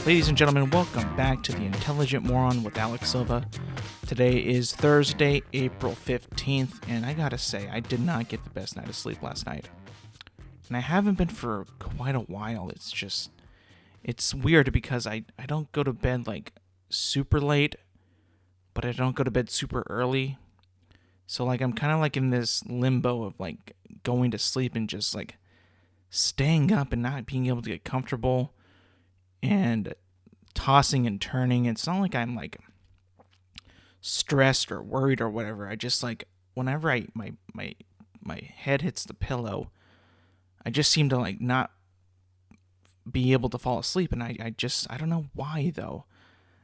Ladies and gentlemen, welcome back to the Intelligent Moron with Alex Silva. Today is Thursday, April 15th, and I gotta say, I did not get the best night of sleep last night. And I haven't been for quite a while. It's weird because I don't go to bed like super late, but I don't go to bed super early. So like I'm kind of like in this limbo of like going to sleep and just like staying up and not being able to get comfortable and tossing and turning. It's not like I'm like stressed or worried or whatever. I just like whenever my head hits the pillow, I just seem to like not be able to fall asleep, and I don't know why though.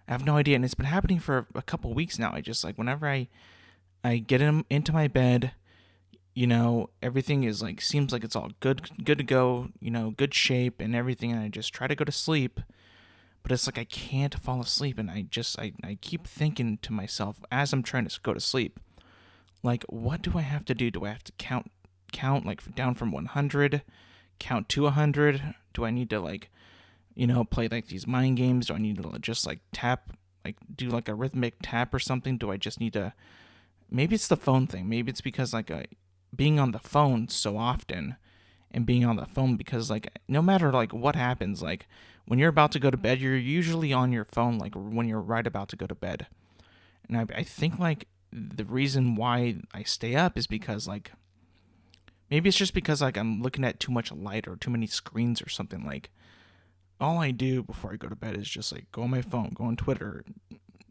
I have no idea, and it's been happening for a couple weeks now. I just like whenever I get into my bed, everything is like seems like it's all good to go, good shape and everything, and I just try to go to sleep, but it's like I can't fall asleep, and I keep thinking to myself as I'm trying to go to sleep, like, what do I have to do? Do I have to count like down from 100, count to 100? Do I need to like, play like these mind games? Do I need to just like tap, like do like a rhythmic tap or something? Do I just need to, maybe it's the phone thing. Maybe it's because like being on the phone so often and being on the phone because like no matter like what happens, like when you're about to go to bed, you're usually on your phone like when you're right about to go to bed. And I think like the reason why I stay up is because like maybe it's just because like I'm looking at too much light or too many screens or something. Like all I do before I go to bed is just like go on my phone, go on Twitter,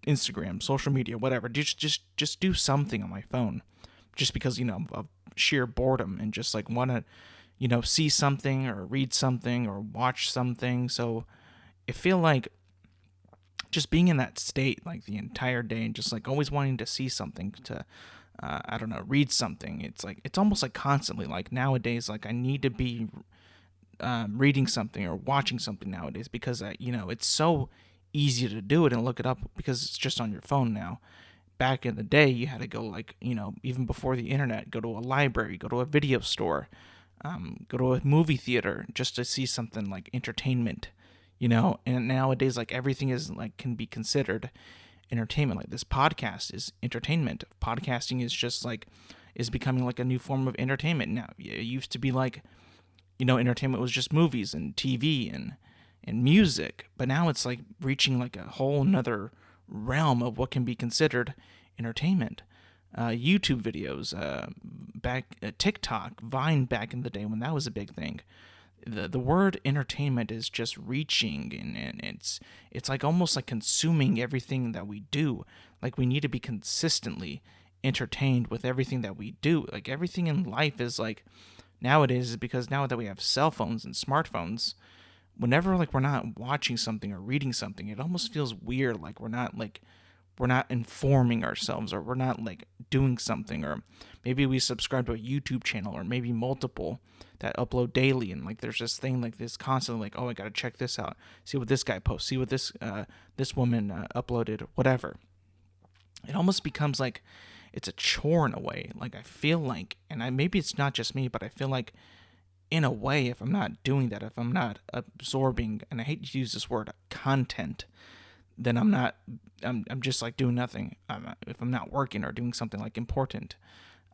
Instagram, social media, whatever. Just do something on my phone, just because of sheer boredom and just like want to see something or read something or watch something. So I feel like just being in that state like the entire day and just like always wanting to see something, to I don't know, read something. It's like it's almost like constantly like nowadays like I need to be reading something or watching something nowadays because it's so easy to do it and look it up because it's just on your phone now. Back in the day, you had to go like even before the internet, go to a library, go to a video store, go to a movie theater just to see something like entertainment, and nowadays like everything is like can be considered entertainment. Like this podcast is entertainment. Podcasting is just like is becoming like a new form of entertainment now. It used to be like entertainment was just movies and TV and music, but now it's like reaching like a whole nother realm of what can be considered entertainment. YouTube videos, TikTok, Vine back in the day when that was a big thing. The word entertainment is just reaching, and it's like almost like consuming everything that we do. Like we need to be consistently entertained with everything that we do. Like everything in life is like nowadays is because now that we have cell phones and smartphones, whenever like we're not watching something or reading something, it almost feels weird. Like we're not informing ourselves, or we're not like doing something, or maybe we subscribe to a YouTube channel or maybe multiple that upload daily, and like there's this thing like this constantly like, oh, I gotta check this out, see what this guy posts, see what this woman uploaded, whatever. It almost becomes like it's a chore in a way. Like I feel like, and maybe it's not just me, but I feel like in a way, if I'm not doing that, if I'm not absorbing, and I hate to use this word, content, then I'm just like doing nothing. If I'm not working or doing something like important,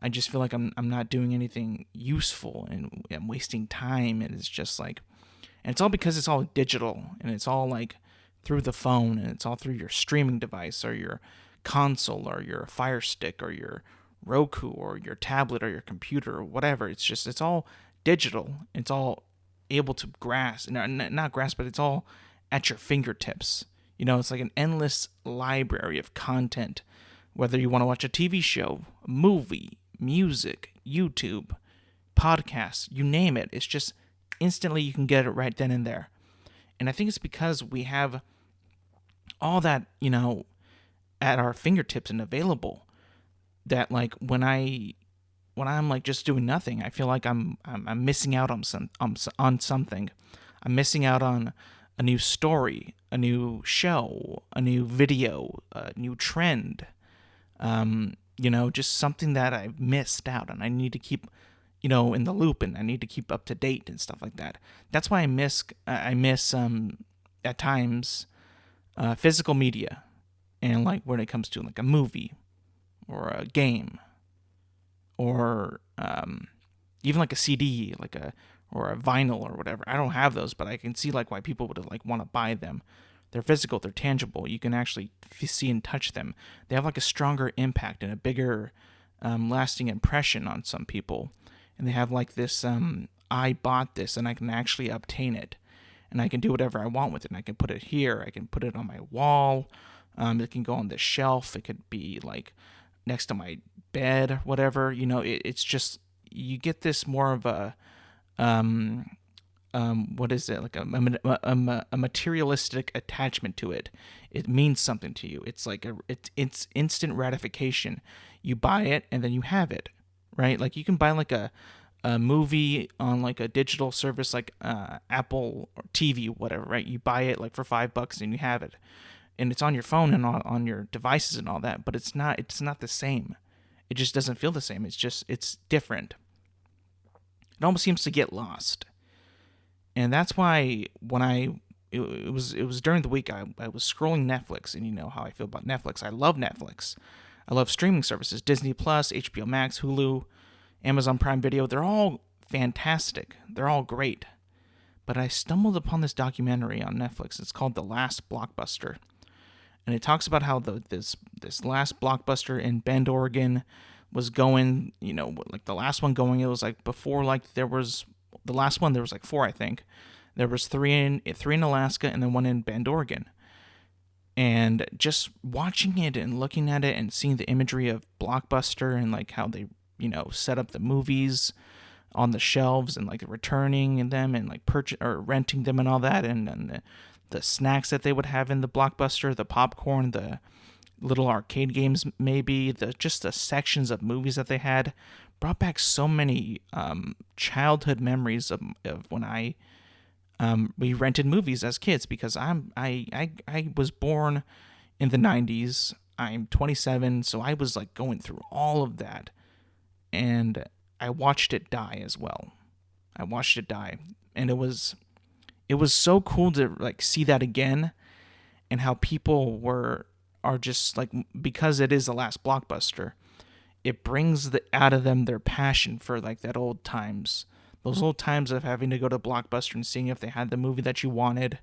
I just feel like I'm not doing anything useful, and I'm wasting time. And it's just like, and it's all because it's all digital, and it's all like through the phone, and it's all through your streaming device or your console or your Fire Stick or your Roku or your tablet or your computer or whatever. It's all digital. It's all able to grasp, not grasp, but it's all at your fingertips. It's like an endless library of content, whether you want to watch a TV show, a movie, music, YouTube, podcasts, you name it. It's just instantly you can get it right then and there. And I think it's because we have all that, at our fingertips and available, that like when I'm like just doing nothing, I feel like I'm missing out on something. I'm missing out on a new story, a new show, a new video, a new trend. Just something that I've missed out on. I need to keep, in the loop, and I need to keep up to date and stuff like that. That's why I miss at times physical media, and like when it comes to like a movie or a game or even like a CD, like a or a vinyl or whatever. I don't have those, but I can see like why people would like want to buy them. They're physical, they're tangible. You can actually see and touch them. They have like a stronger impact and a bigger, lasting impression on some people. And they have like this, I bought this and I can actually obtain it. And I can do whatever I want with it. And I can put it here. I can put it on my wall. It can go on the shelf. It could be like next to my bed, whatever. It's just, you get this more of a, what is it, like a materialistic attachment to it. It means something to you. It's like it's instant gratification. You buy it and then you have it, right? Like you can buy like a movie on like a digital service like Apple or TV, whatever, right? You buy it like for $5 and you have it, and it's on your phone and on your devices and all that. But it's not the same. It just doesn't feel the same. It's different. It almost seems to get lost. And that's why when it was during the week, I was scrolling Netflix, and you know how I feel about Netflix. I love Netflix. I love streaming services, Disney Plus, HBO Max, Hulu, Amazon Prime Video. They're all fantastic. They're all great. But I stumbled upon this documentary on Netflix. It's called The Last Blockbuster. And it talks about how this last Blockbuster in Bend, Oregon was going, like the last one going, it was like before, like there was the last one, there was like 4, I think. There was three in Alaska and then one in Bend, Oregon. And just watching it and looking at it and seeing the imagery of Blockbuster and like how they, set up the movies on the shelves and like returning them and like renting them and all that, and the snacks that they would have in the Blockbuster, the popcorn, the little arcade games, maybe just the sections of movies that they had, brought back so many childhood memories of when we rented movies as kids, because I was born in the 90s. I'm 27, so I was like going through all of that, and I watched it die as well. I watched it die, and it was so cool to like see that again, and how people are just like, because it is the last Blockbuster, it brings out of them their passion for like that old times. Those old times of having to go to Blockbuster and seeing if they had the movie that you wanted.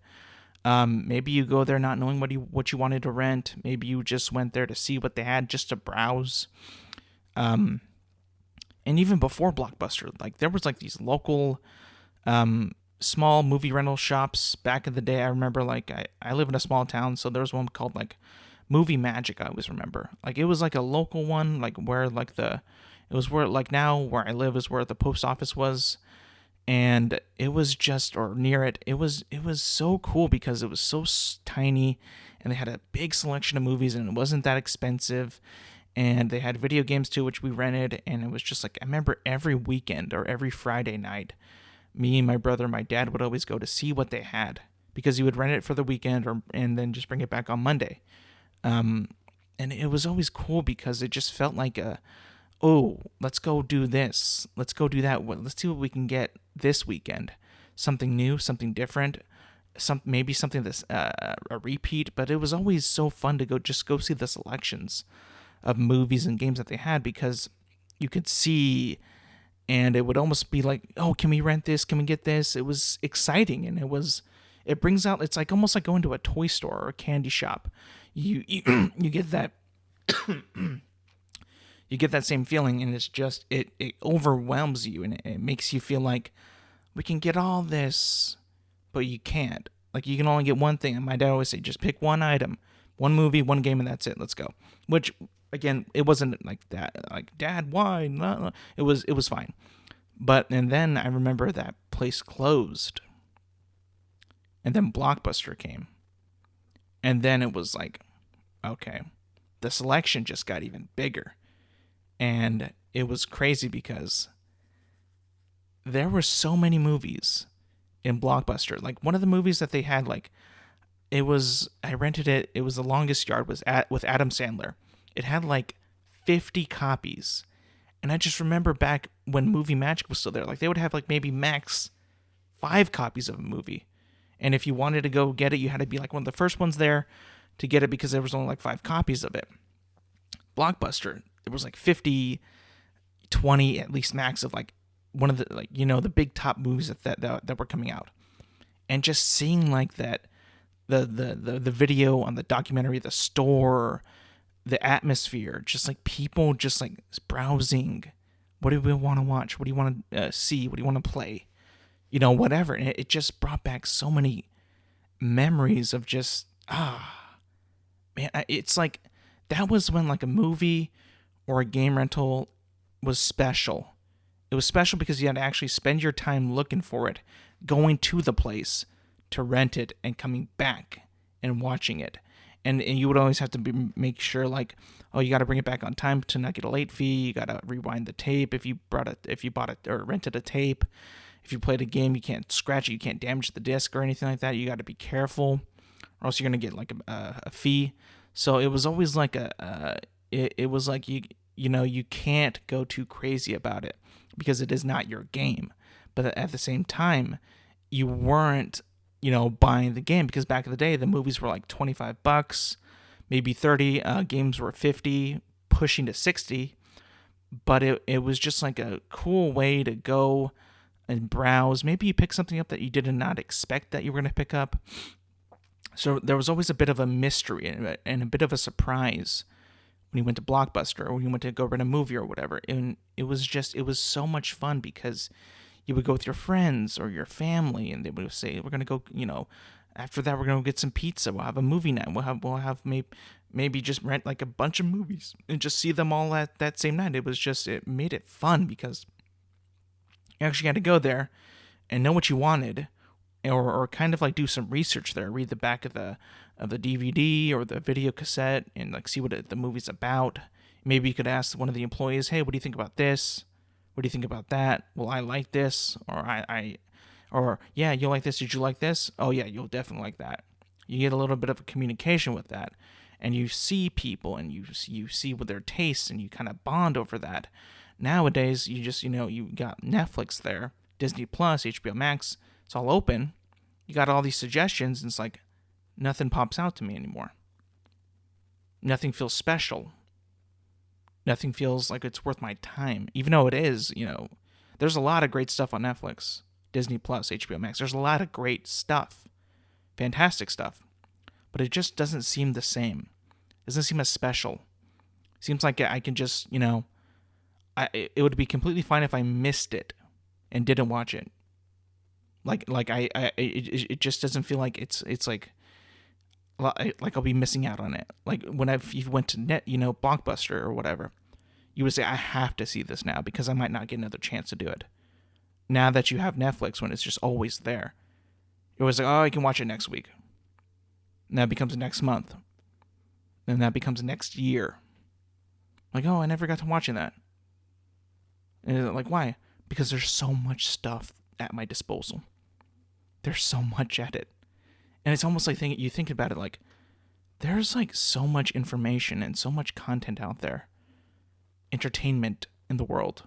Maybe you go there not knowing what you wanted to rent. Maybe you just went there to see what they had, just to browse. And even before Blockbuster, like there was like these local small movie rental shops back in the day. I remember like I live in a small town, so there was one called like Movie Magic. I always remember, like it was like a local one, like where like it was where like now where I live is where the post office was, and it was just, or near it. It was so cool because it was so tiny, and they had a big selection of movies, and it wasn't that expensive, and they had video games too, which we rented, and it was just like, I remember every weekend or every Friday night, me and my brother and my dad would always go to see what they had, because he would rent it for the weekend and then just bring it back on Monday. And it was always cool because it just felt like let's go do this. Let's go do that. Let's see what we can get this weekend. Something new, something different, maybe something that's a repeat. But it was always so fun to go see the selections of movies and games that they had, because you could see, and it would almost be like, oh, can we rent this? Can we get this? It was exciting, and it brings out, it's like almost like going to a toy store or a candy shop. You get that you get that same feeling, and it's just it overwhelms you, and it makes you feel like we can get all this, but you can't. Like you can only get one thing. And my dad always say, just pick one item, one movie, one game, and that's it. Let's go. Which again, it wasn't like that. Like, Dad, why? No. It was fine. And then I remember that place closed, and then Blockbuster came, and then it was like, okay, the selection just got even bigger. And it was crazy because there were so many movies in Blockbuster. Like one of the movies that they had, like I rented it. It was The Longest Yard with Adam Sandler. It had like 50 copies. And I just remember back when Movie Magic was still there, like they would have like maybe max 5 copies of a movie. And if you wanted to go get it, you had to be like one of the first ones there to get it because there was only like 5 copies of it. Blockbuster, there was like 50, 20 at least max of like one of the, like, the big top movies that were coming out. And just seeing like that, the video on the documentary, the store, the atmosphere, just like people just like browsing. What do we want to watch? What do you want to see? What do you want to play? Whatever. And it just brought back so many memories of just, man, it's like that was when like a movie or a game rental was special. It was special because you had to actually spend your time looking for it, going to the place to rent it and coming back and watching it. And you would always have to make sure, like, oh, you got to bring it back on time to not get a late fee. You got to rewind the tape if you bought it or rented a tape. If you played a game, you can't scratch it, you can't damage the disc or anything like that. You got to be careful, or else you're gonna get like a fee. So it was always like it was like you can't go too crazy about it because it is not your game. But at the same time, you weren't buying the game, because back in the day the movies were like $25, maybe 30. Games were 50, pushing to 60. But it was just like a cool way to go and browse. Maybe you pick something up that you did not expect that you were going to pick up. So there was always a bit of a mystery and a bit of a surprise when you went to Blockbuster or when you went to go rent a movie or whatever. And it was so much fun because you would go with your friends or your family, and they would say, we're going to go, after that, we're going to get some pizza. We'll have a movie night. We'll have maybe just rent like a bunch of movies and just see them all at that same night. It made it fun because you actually had to go there and know what you wanted, or kind of like do some research there, read the back of the DVD or the video cassette and like see what the movie's about. Maybe you could ask one of the employees, hey, what do you think about this? What do you think about that? Well, I like this, or yeah, you like this. Did you like this? Oh yeah, you'll definitely like that. You get a little bit of a communication with that, and you see people and you see what their tastes, and you kind of bond over that. Nowadays, you just, you got Netflix there, Disney Plus, HBO Max, it's all open. You got all these suggestions, and it's like nothing pops out to me anymore. Nothing feels special. Nothing feels like it's worth my time, even though it is, there's a lot of great stuff on Netflix, Disney Plus, HBO Max. There's a lot of great stuff, fantastic stuff, but it just doesn't seem the same. It doesn't seem as special. It seems like I can just, it would be completely fine if I missed it and didn't watch it. It just doesn't feel like it's like I'll be missing out on it. Like when you went to Blockbuster or whatever, you would say, I have to see this now because I might not get another chance to do it. Now that you have Netflix, when it's just always there, you're always like, oh, I can watch it next week. And that becomes next month. Then that becomes next year. Like, oh, I never got to watching that. And like, why? Because there's so much stuff at my disposal. There's so much at it. And it's almost like you think about it like, there's like so much information and so much content out there, entertainment in the world,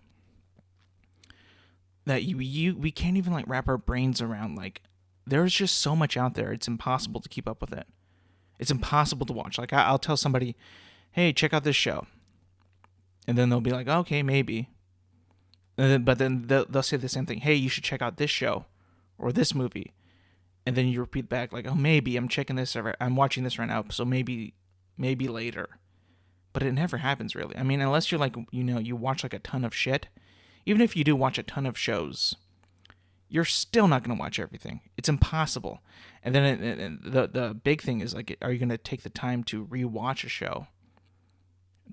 that we can't even like wrap our brains around. Like, there's just so much out there. It's impossible to keep up with it. It's impossible to watch. Like, I'll tell somebody, hey, check out this show. And then they'll be like, okay, maybe. But then they'll say the same thing. Hey, you should check out this show or this movie. And then you repeat back like, oh, maybe I'm checking this. I'm watching this right now. So maybe later. But it never happens really. I mean, unless you're like, you watch like a ton of shit. Even if you do watch a ton of shows, you're still not going to watch everything. It's impossible. And then the big thing is like, are you going to take the time to rewatch a show?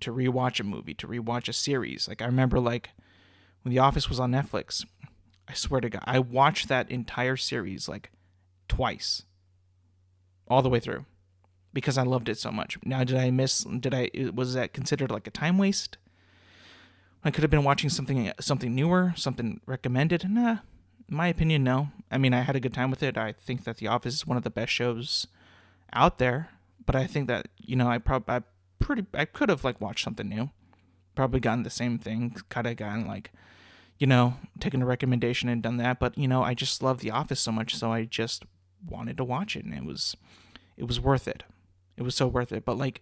To rewatch a movie? To rewatch a series? Like, I remember like, when The Office was on Netflix, I swear to God, I watched that entire series like twice, all the way through, because I loved it so much. Now, was that considered like a time waste? I could have been watching something newer, something recommended. Nah, in my opinion, no. I mean, I had a good time with it. I think that The Office is one of the best shows out there, but I think that, I could have like watched something new. Probably gotten the same thing, kind of gotten like, taken a recommendation and done that. But, I just love The Office so much, so I just wanted to watch it, and it was worth it. It was so worth it. But like,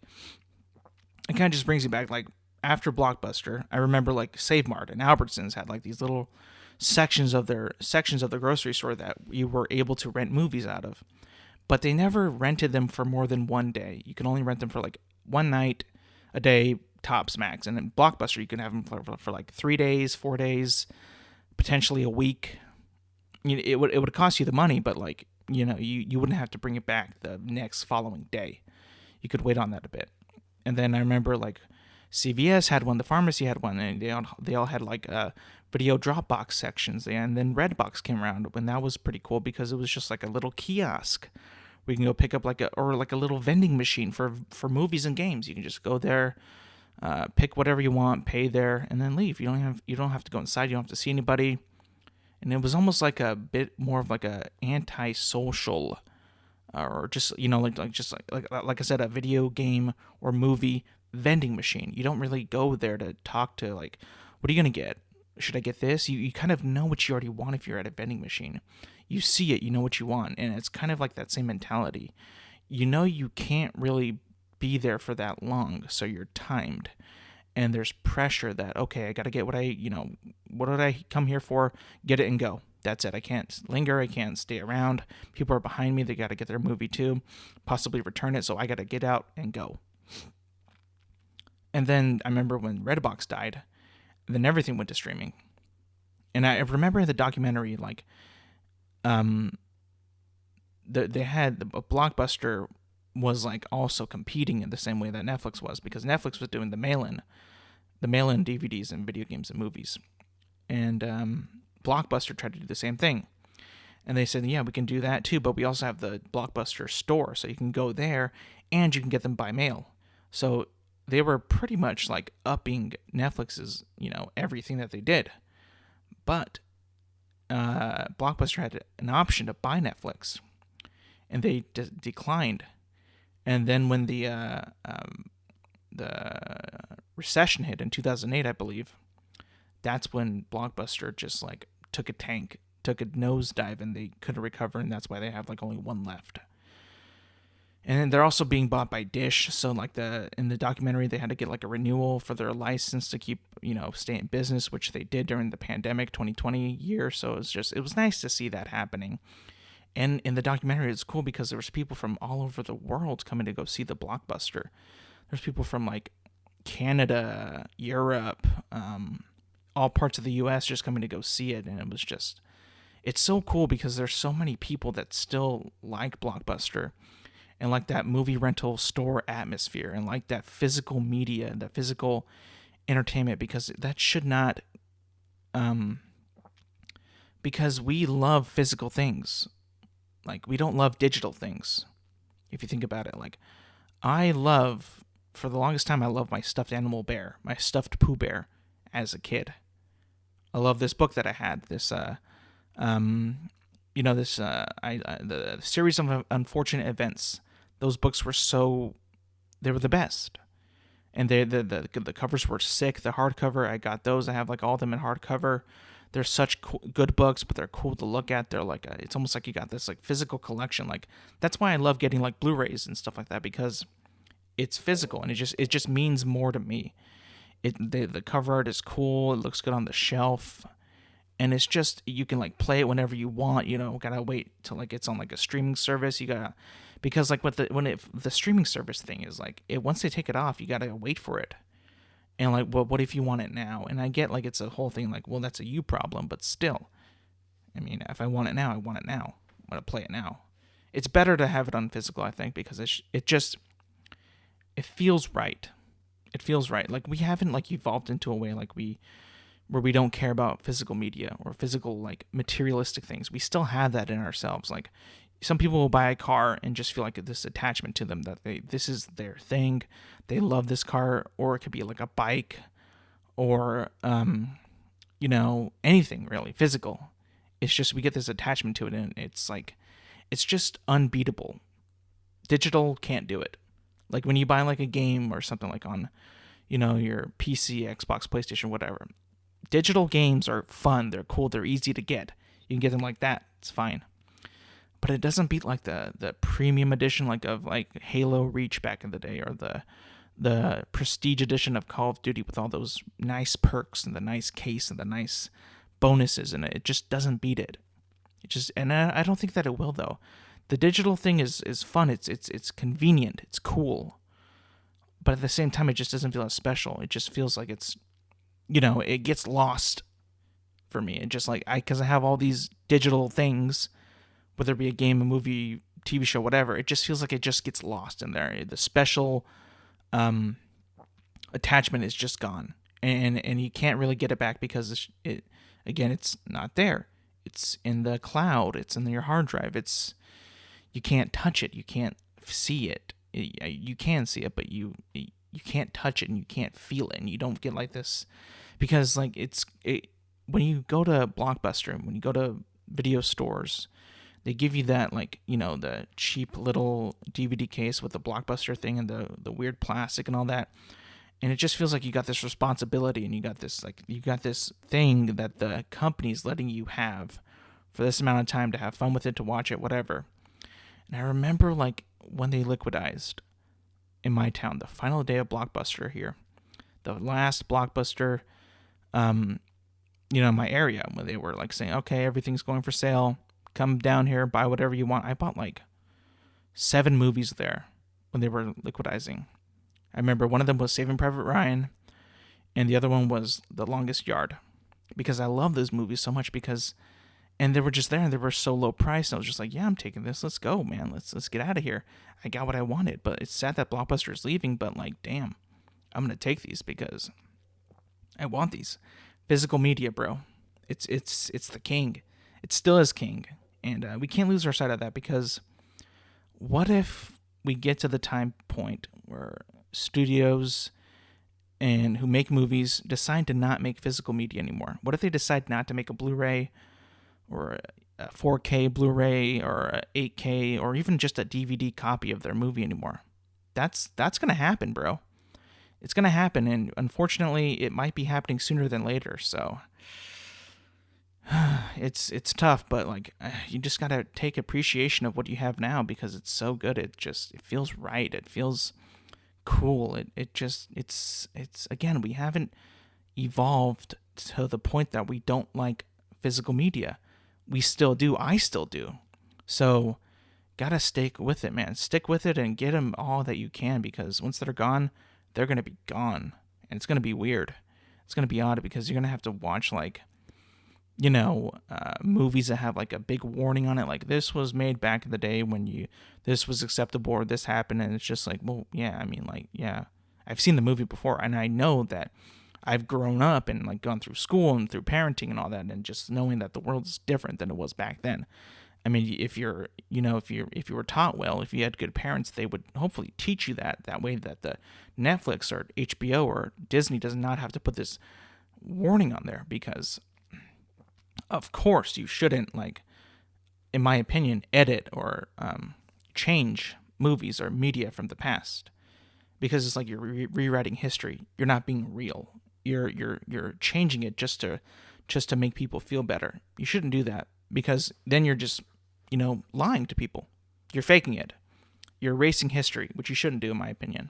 it kind of just brings you back. Like, after Blockbuster, I remember like Save Mart and Albertsons had like these little sections of the grocery store that you were able to rent movies out of, but they never rented them for more than one day. You can only rent them for like one night, a day, tops max. And then Blockbuster, you can have them for like 3 days, 4 days, potentially a week. It would cost you the money, but like, you wouldn't have to bring it back the next following day. You could wait on that a bit. And then I remember like CVS had one, the pharmacy had one, and they all had like video Dropbox sections. And then Redbox came around, and that was pretty cool because it was just like a little kiosk. We can go pick up like a little vending machine for movies and games. You can just go there, pick whatever you want, pay there, and then leave. You don't have to go inside. You don't have to see anybody. And it was almost like a bit more of like a anti-social, or just like I said, a video game or movie vending machine. You don't really go there to talk to like, what are you gonna get? Should I get this? You kind of know what you already want if you're at a vending machine. You see it, you know what you want, and it's kind of like that same mentality. You can't really be there for that long, so you're timed. And there's pressure that, okay, I got to get what did I come here for? Get it and go. That's it. I can't linger. I can't stay around. People are behind me. They got to get their movie too, possibly return it. So I got to get out and go. And then I remember when Redbox died, then everything went to streaming. And I remember in the documentary, like, they had the Blockbuster was like also competing in the same way that Netflix was, because Netflix was doing the mail-in DVDs and video games and movies, and Blockbuster tried to do the same thing, and they said, yeah, we can do that too, but we also have the Blockbuster store, so you can go there and you can get them by mail. So they were pretty much like upping Netflix's everything that they did, but Blockbuster had an option to buy Netflix, and they declined. And then when the recession hit in 2008, I believe, that's when Blockbuster just like took a nosedive, and they couldn't recover, and that's why they have like only one left. And then they're also being bought by Dish, so like in the documentary, they had to get like a renewal for their license to keep stay in business, which they did during the pandemic 2020 year. So it was nice to see that happening. And in the documentary, it's cool because there was people from all over the world coming to go see the Blockbuster. There's people from like Canada, Europe, all parts of the U.S. just coming to go see it. And it's so cool because there's so many people that still like Blockbuster and like that movie rental store atmosphere and like that physical media, that physical entertainment, because that should not, because we love physical things. Like, we don't love digital things, if you think about it. Like, for the longest time, I loved my stuffed animal bear, my stuffed Pooh Bear, as a kid. I love this book that I had, the series of unfortunate events. Those books they were the best. And the covers were sick. The hardcover, I got those. I have like all of them in hardcover. They're such good books, but they're cool to look at. They're like it's almost like you got this like physical collection. Like, that's why I love getting like Blu-rays and stuff like that, because it's physical and it just means more to me. The cover art is cool. It looks good on the shelf, and it's just, you can like play it whenever you want. Gotta wait till like it's on like a streaming service. Because like the streaming service thing is like, once they take it off, you gotta wait for it. And like, well, what if you want it now? And I get like it's a whole thing like, well, that's a you problem, but still, I mean, if I want it now, I want it now. I'm gonna play it now. It's better to have it on physical, I think, because it feels right. It feels right. Like, we haven't like evolved into a way like where we don't care about physical media or physical like materialistic things. We still have that in ourselves. Like, some people will buy a car and just feel like this attachment to them, that this is their thing. They love this car, or it could be like a bike, or anything really physical. It's just, we get this attachment to it, and it's like, it's just unbeatable. Digital can't do it. Like, when you buy like a game or something like on, your PC, Xbox, PlayStation, whatever. Digital games are fun. They're cool. They're easy to get. You can get them like that. It's fine. but it doesn't beat like the premium edition like of like Halo Reach back in the day, or the prestige edition of Call of Duty with all those nice perks and the nice case and the nice bonuses in it. It just doesn't beat it. It just, and I don't think that it will though. The digital thing is fun. It's convenient. It's cool. But at the same time, it just doesn't feel as special. It just feels like it's, it gets lost for me. It just like because I have all these digital things, whether it be a game, a movie, TV show, whatever. It just feels like it just gets lost in there. The special attachment is just gone, and you can't really get it back because it's not there. It's in the cloud. It's in your hard drive. You can't touch it. You can't see it. You can see it, but you can't touch it and you can't feel it, and you don't get like this because like when you go to Blockbuster, when you go to video stores, they give you that like the cheap little DVD case with the Blockbuster thing and the weird plastic and all that, and it just feels like you got this responsibility and you got this thing that the company's letting you have for this amount of time to have fun with it, to watch it, whatever. And I remember like when they liquidized in my town, the final day of Blockbuster here, the last Blockbuster, in my area, when they were like saying, okay, everything's going for sale, come down here, buy whatever you want. I bought like 7 movies there when they were liquidizing. I remember one of them was Saving Private Ryan, and the other one was The Longest Yard, because I love those movies so much and they were just there and they were so low priced. And I was just like, yeah, I'm taking this. Let's go, man. Let's get out of here. I got what I wanted, but it's sad that Blockbuster is leaving, but like, damn, I'm going to take these because I want these. Physical media, bro. It's the king. It still is king. And we can't lose our sight of that, because what if we get to the time point where studios and who make movies decide to not make physical media anymore? What if they decide not to make a Blu-ray or a 4K Blu-ray or a 8K or even just a DVD copy of their movie anymore? That's going to happen, bro. It's going to happen, and unfortunately, it might be happening sooner than later, so it's tough, but like you just got to take appreciation of what you have now, because it's so good. It feels right. It feels cool. It's again, we haven't evolved to the point that we don't like physical media. We still do. I still do. So gotta stick with it, man. Stick with it and get them all that you can, because once they're gone, they're going to be gone. And it's going to be weird. It's going to be odd, because you're going to have to watch like, movies that have like a big warning on it. Like, this was made back in the day when this was acceptable, or this happened. And it's just like, well, yeah, I mean, like, yeah, I've seen the movie before, and I know that I've grown up and like gone through school and through parenting and all that, and just knowing that the world is different than it was back then. I mean, if you were taught well, if you had good parents, they would hopefully teach you that way, that the Netflix or HBO or Disney does not have to put this warning on there, because of course you shouldn't, like, in my opinion, edit or change movies or media from the past, because it's like you're rewriting history. You're not being real. You're changing it just to make people feel better. You shouldn't do that, because then you're just lying to people. You're faking it. You're erasing history, which you shouldn't do, in my opinion.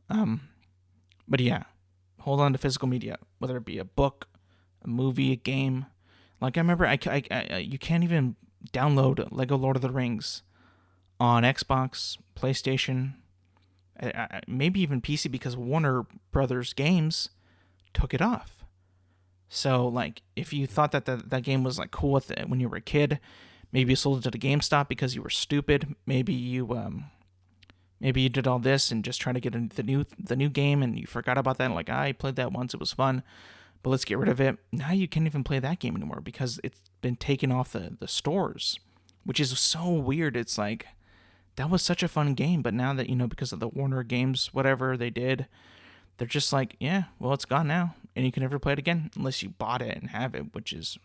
But yeah, hold on to physical media, whether it be a book, a movie, a game. Like, I remember you can't even download Lego Lord of the Rings on Xbox, PlayStation, maybe even PC, because Warner Brothers Games took it off. So, like, if you thought that game was like cool when you were a kid, maybe you sold it to the GameStop because you were stupid. Maybe you did all this and just trying to get the new game, and you forgot about that. And like, I played that once, it was fun, but let's get rid of it. Now you can't even play that game anymore because it's been taken off the stores, which is so weird. It's like, that was such a fun game, but now that, because of the Warner Games, whatever they did, they're just like, yeah, well, it's gone now, and you can never play it again unless you bought it and have it, which is,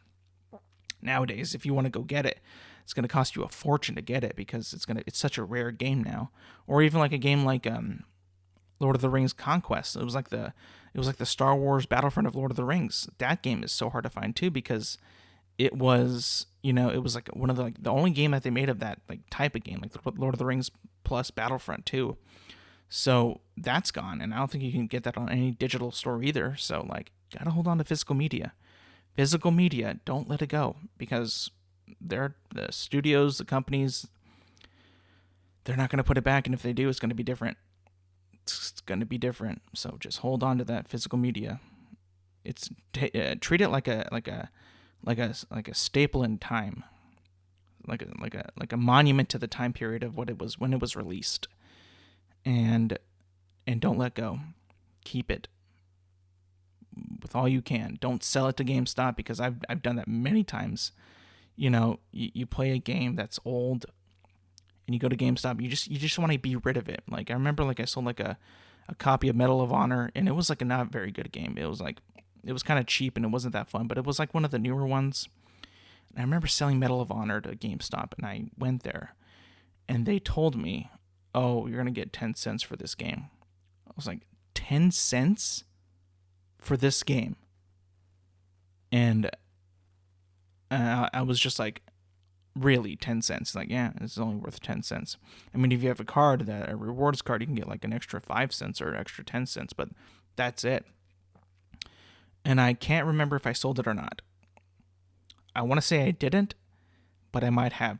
nowadays, if you want to go get it, it's going to cost you a fortune to get it, because it's such a rare game now. Or even like a game like Lord of the Rings Conquest. It was like the Star Wars Battlefront of Lord of the Rings. That game is so hard to find too, because it was it was like one of the only game that they made of that like type of game, like Lord of the Rings plus Battlefront 2. So that's gone, and I don't think you can get that on any digital store either. So like, gotta hold on to physical media. Physical media, don't let it go, because the studios, the companies, they're not gonna put it back, and if they do, it's gonna be different. It's gonna be different. So just hold on to that physical media. Treat it like a staple in time, like a monument to the time period of what it was when it was released. And don't let go. Keep it with all you can. Don't sell it to GameStop, because I've done that many times. You play a game that's old and you go to GameStop, you just want to be rid of it. Like I remember I sold like a copy of Medal of Honor, and it was like a not very good game. It was kind of cheap and it wasn't that fun, but it was like one of the newer ones. And I remember selling Medal of Honor to GameStop, and I went there and they told me, "Oh, you're going to get 10 cents for this game." I was like, 10 cents for this game? And I was just like, really, 10 cents? Like, yeah, it's only worth 10 cents. I mean, if you have a rewards card, you can get like an extra 5 cents or an extra 10 cents, but that's it. And I can't remember if I sold it or not. I want to say I didn't, but I might have,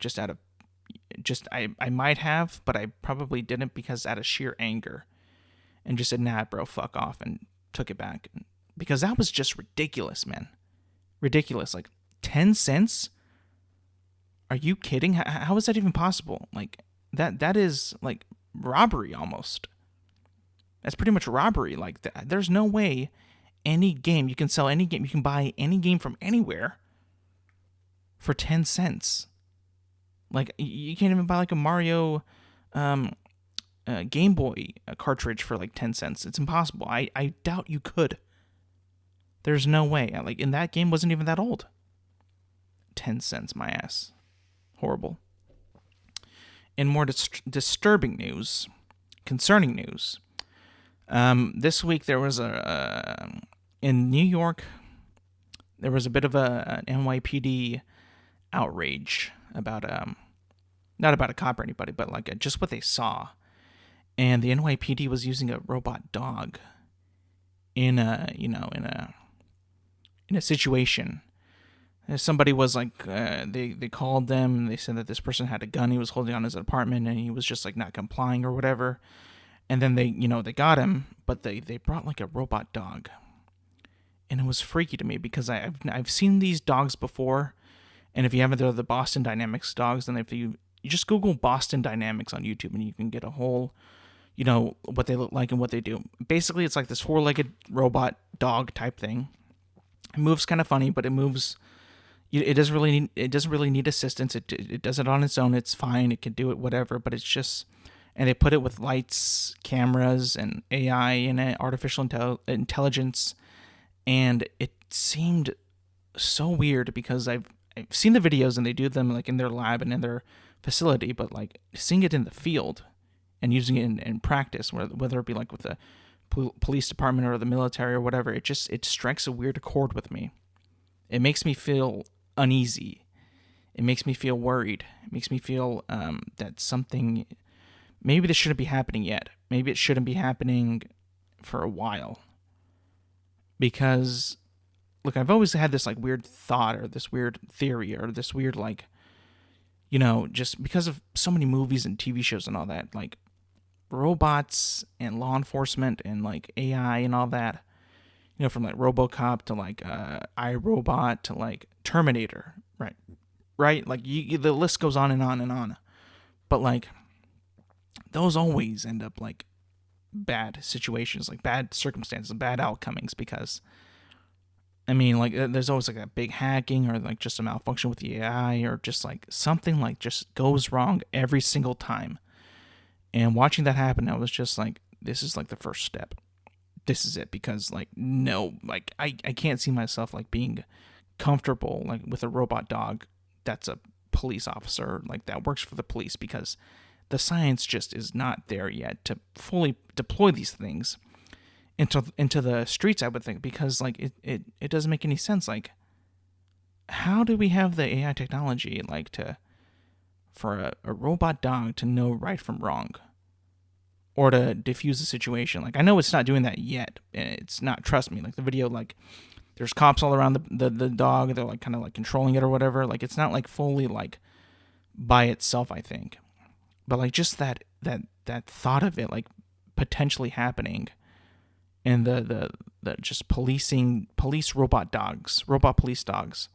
I might have, but I probably didn't, because out of sheer anger, and just said, "Nah, bro, fuck off," and took it back, because that was just ridiculous, man. Ridiculous. Like 10 cents? Are you kidding? How is that even possible? Like that is like robbery almost. That's pretty much robbery. Like there's no way you can sell any game, you can buy any game from anywhere for 10 cents. Like you can't even buy like a Mario Game Boy cartridge for like 10 cents. It's impossible. I doubt you could. There's no way. Like, and that game wasn't even that old. 10 cents, my ass. Horrible. In more disturbing news, concerning news, this week there was in New York, there was a bit of an NYPD outrage about not about a cop or anybody, but like just what they saw. And the NYPD was using a robot dog in a situation. Somebody was like, they called them and they said that this person had a gun he was holding on his apartment, and he was just like not complying or whatever. And then they got him, but they brought like a robot dog. And it was freaky to me, because I've seen these dogs before. And if you haven't, they're the Boston Dynamics dogs. And if you just Google Boston Dynamics on YouTube, and you can get a whole, what they look like and what they do. Basically, it's like this 4-legged robot dog type thing. It moves kind of funny, but it moves. It doesn't really need assistance. It does it on its own. It's fine. It can do it, whatever. But it's just, and they put it with lights, cameras, and AI in it, artificial intelligence, and it seemed so weird, because I've seen the videos and they do them like in their lab and in their facility, but like seeing it in the field and using it in practice, whether it be like with the police department or the military or whatever, it strikes a weird chord with me. It makes me feel uneasy. It makes me feel worried. It makes me feel that something, maybe this shouldn't be happening yet. Maybe it shouldn't be happening for a while. Because, look, I've always had this like weird thought, or this weird theory, or this weird like, just because of so many movies and TV shows and all that, like robots and law enforcement and like AI and all that, from like RoboCop to like iRobot to like Terminator, right? Like the list goes on and on and on. But like those always end up like bad situations, like bad circumstances, bad outcomings, because I mean, like there's always like a big hacking, or like just a malfunction with the AI, or just like something like just goes wrong every single time. And watching that happen, I was just like, this is like the first step. This is it, because like, no, like I can't see myself like being comfortable like with a robot dog that's a police officer, like that works for the police, because the science just is not there yet to fully deploy these things into the streets, I would think, because like it doesn't make any sense. Like how do we have the AI technology like to for a robot dog to know right from wrong or to diffuse the situation? Like I know it's not doing that yet, and it's not. Trust me. Like the video, like there's cops all around the dog. They're like kind of like controlling it or whatever. Like it's not like fully like by itself, I think. But like just that thought of it like potentially happening, and the just police robot police dogs.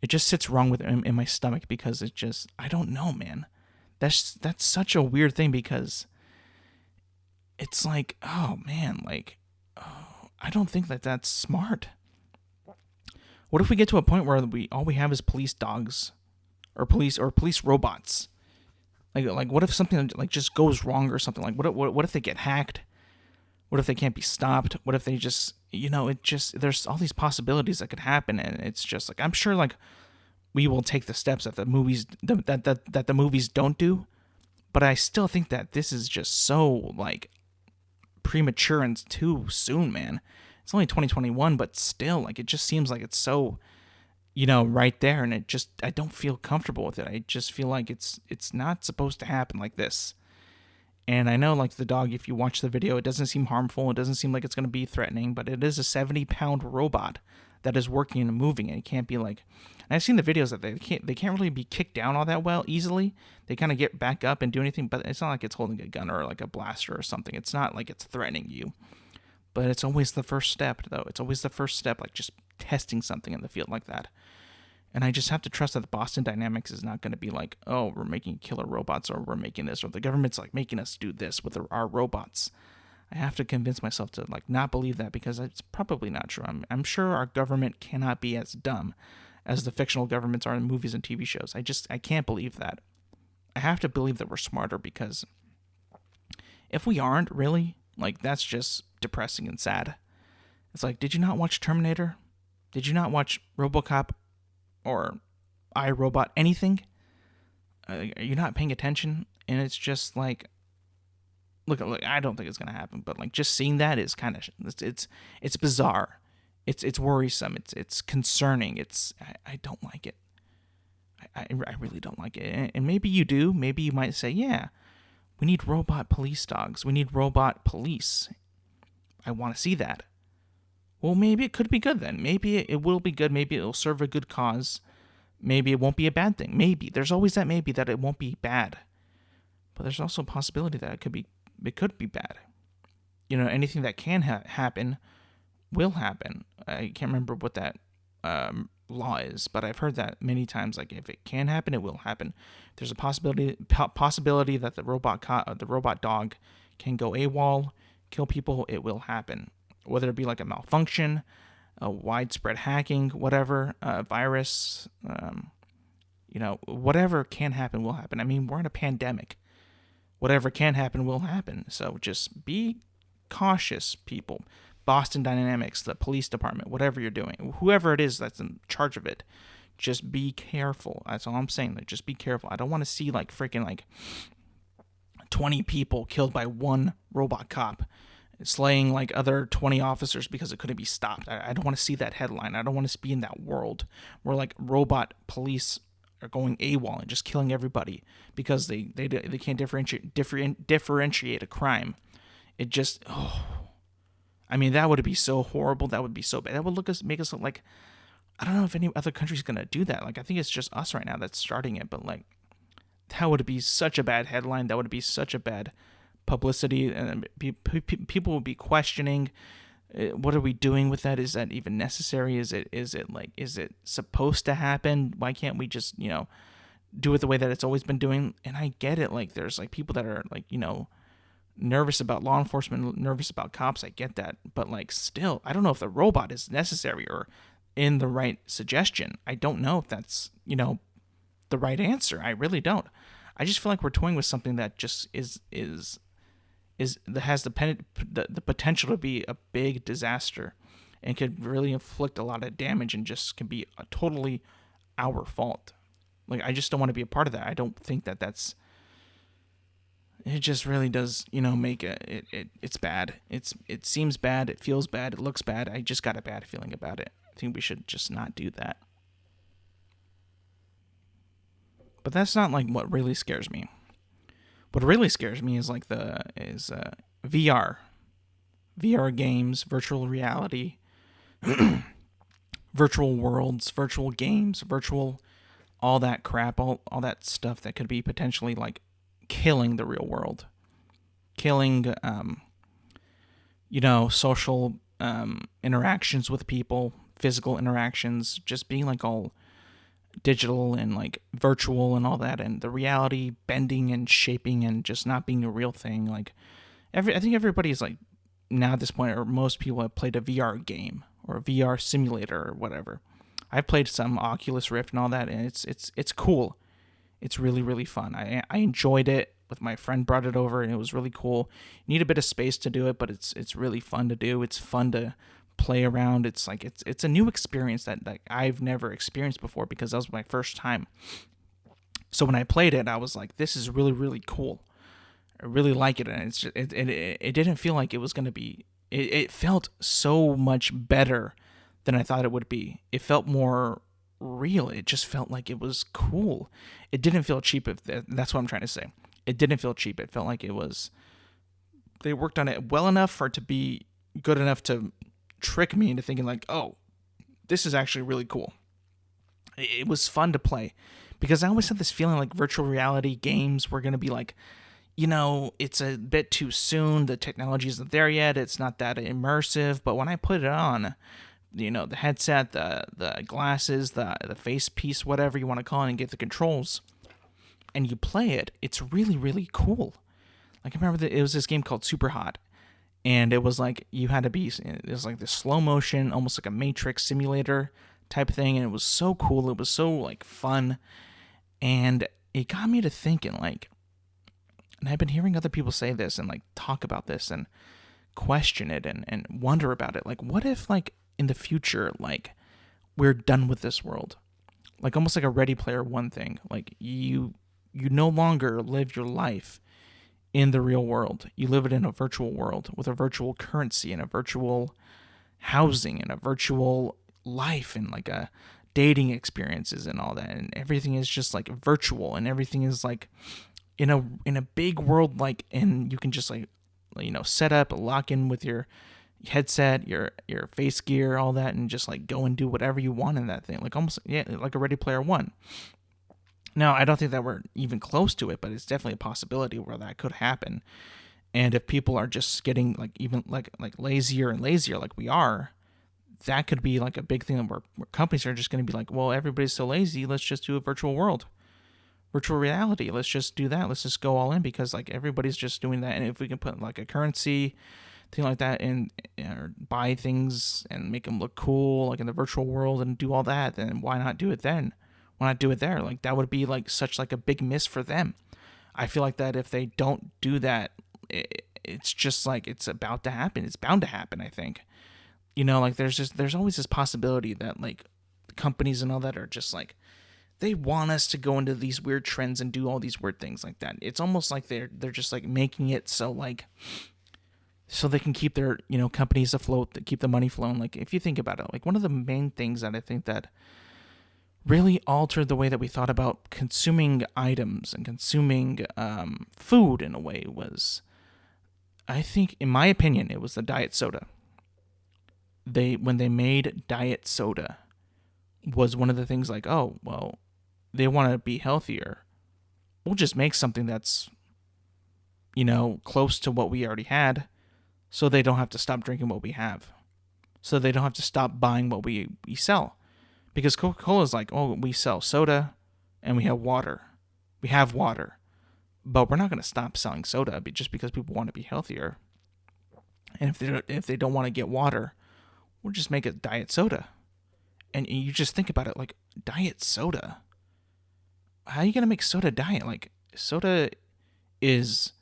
It just sits wrong with in my stomach because it just I don't know, man. That's such a weird thing because it's like, oh man, like oh, I don't think that that's smart. What if we get to a point where all we have is police dogs or police robots? Like what if something like just goes wrong or something? Like what if they get hacked? What if they can't be stopped? What if they just it just there's all these possibilities that could happen, and it's just like I'm sure like we will take the steps that the movies that the movies don't do, but I still think that this is just so like premature and too soon, man. It's only 2021, but still, like it just seems like it's so, right there, and I don't feel comfortable with it. I just feel like it's not supposed to happen like this. And I know, like the dog, if you watch the video, it doesn't seem harmful. It doesn't seem like it's going to be threatening, but it is a 70-pound robot that is working and moving, and it can't be like. And I've seen the videos that they can't really be kicked down all that well easily. They kind of get back up and do anything, but it's not like it's holding a gun or like a blaster or something. It's not like it's threatening you. But it's always the first step, though. It's always the first step, like just testing something in the field like that. And I just have to trust that the Boston Dynamics is not going to be like, oh, we're making killer robots, or we're making this, or the government's like making us do this with our robots. I have to convince myself to like not believe that because it's probably not true. I'm sure our government cannot be as dumb as the fictional governments are in movies and TV shows. I can't believe that. I have to believe that we're smarter because if we aren't really, like that's just depressing and sad. It's like, did you not watch Terminator? Did you not watch RoboCop? Or iRobot, anything? Are you not paying attention? And it's just like, look, I don't think it's gonna happen, but like just seeing that is kind of it's bizarre, it's worrisome, it's concerning. I don't like it. I really don't like it. And maybe you do. Maybe you might say, yeah, we need robot police dogs. We need robot police. I want to see that. Well, maybe it could be good then. Maybe it will be good. Maybe it'll serve a good cause. Maybe it won't be a bad thing. Maybe. There's always that maybe that it won't be bad. But there's also a possibility that it could be bad. Anything that can happen will happen. I can't remember what that law is, but I've heard that many times. Like if it can happen, it will happen. There's a possibility that the robot dog can go AWOL, kill people. It will happen. Whether it be like a malfunction, a widespread hacking, whatever, virus, whatever can happen will happen. I mean, we're in a pandemic. Whatever can happen will happen. So just be cautious, people. Boston Dynamics, the police department, whatever you're doing, whoever it is that's in charge of it, just be careful. That's all I'm saying. Like, just be careful. I don't want to see like freaking like 20 people killed by one robot cop, slaying like other 20 officers because it couldn't be stopped. I don't want to see that headline. I don't want to be in that world where like robot police are going AWOL and just killing everybody because they can't differentiate a crime. It just I mean, that would be so horrible. That would be so bad. That would make us look like, I don't know if any other country's gonna do that. Like I think it's just us right now that's starting it, but like that would be such a bad headline. That would be such a bad publicity, and people will be questioning, what are we doing with that? Is that even necessary? Is it supposed to happen? Why can't we just do it the way that it's always been doing? And I get it, like there's like people that are like nervous about law enforcement, nervous about cops. I get that, but like still, I don't know if the robot is necessary or in the right suggestion. I don't know if that's the right answer. I really don't. I just feel like we're toying with something that just is that has the potential to be a big disaster and could really inflict a lot of damage and just can be a totally our fault. Like I just don't want to be a part of that. I don't think that that's. It just really does, make it's bad. It seems bad. It feels bad. It looks bad. I just got a bad feeling about it. I think we should just not do that. But that's not like what really scares me. What really scares me is like VR, VR games, virtual reality, virtual worlds, virtual games, virtual all that crap, all that stuff that could be potentially like killing the real world, killing social interactions with people, physical interactions, just being like all digital and like virtual and all that, and the reality bending and shaping and just not being a real thing. Like I think everybody's like now at this point, or most people have played a VR game or a VR simulator or whatever. I've played some Oculus Rift and all that, and it's cool. It's really, really fun. I enjoyed it. With my friend brought it over, and it was really cool. You need a bit of space to do it, but it's really fun to do. It's fun to play around. It's like it's a new experience that I've never experienced before because that was my first time. So when I played it, I was like, this is really, really cool. I really like it, and it didn't feel like it was going to be. It felt so much better than I thought it would be. It felt more real. It just felt like it was cool. It didn't feel cheap. That's what I'm trying to say. It didn't feel cheap. It felt like they worked on it well enough for it to be good enough to trick me into thinking like, oh, this is actually really cool. It was fun to play because I always had this feeling like virtual reality games were going to be like, it's a bit too soon. The technology isn't there yet. It's not that immersive. But when I put it on, the headset, the glasses, the face piece, whatever you want to call it, and get the controls, and you play it, it's really, really cool. Like I remember that it was this game called Super Hot, and it was like it was like this slow motion, almost like a Matrix simulator type thing, and it was so cool. It was so like fun, and it got me to thinking like, and I've been hearing other people say this and like talk about this and question it and wonder about it. Like, what if like in the future, like we're done with this world, like almost like a Ready Player One thing, like you no longer live your life in the real world. You live it in a virtual world with a virtual currency and a virtual housing and a virtual life and like a dating experiences and all that. And everything is just like virtual and everything is like in a big world, like, and you can just like, set up, lock in with your headset, your face gear, all that, and just like go and do whatever you want in that thing. Like almost, yeah, like a Ready Player One. Now, I don't think that we're even close to it, but it's definitely a possibility where that could happen. And if people are just getting like even like lazier and lazier, like we are, that could be like a big thing where companies are just going to be like, well, everybody's so lazy, let's just do a virtual world, virtual reality. Let's just do that. Let's just go all in because like everybody's just doing that. And if we can put like a currency thing like that and or buy things and make them look cool, like in the virtual world and do all that, then why not do it then? Why not do it there? Like that would be like such like a big miss for them. I feel like that if they don't do that, it's just like it's about to happen. It's bound to happen, I think. Like there's always this possibility that like companies and all that are just like they want us to go into these weird trends and do all these weird things like that. It's almost like they're just like making it so they can keep their companies afloat, keep the money flowing. Like if you think about it, like one of the main things that I think that really altered the way that we thought about consuming items and consuming food in a way was, I think, in my opinion, it was the diet soda. When they made diet soda was one of the things like, oh, well, they want to be healthier. We'll just make something that's, close to what we already had so they don't have to stop drinking what we have. So they don't have to stop buying what we sell. Because Coca-Cola is like, oh, we sell soda and we have water. We have water. But we're not going to stop selling soda just because people want to be healthier. And if they don't want to get water, we'll just make a diet soda. And you just think about it, like, diet soda. How are you going to make soda diet? Like, soda is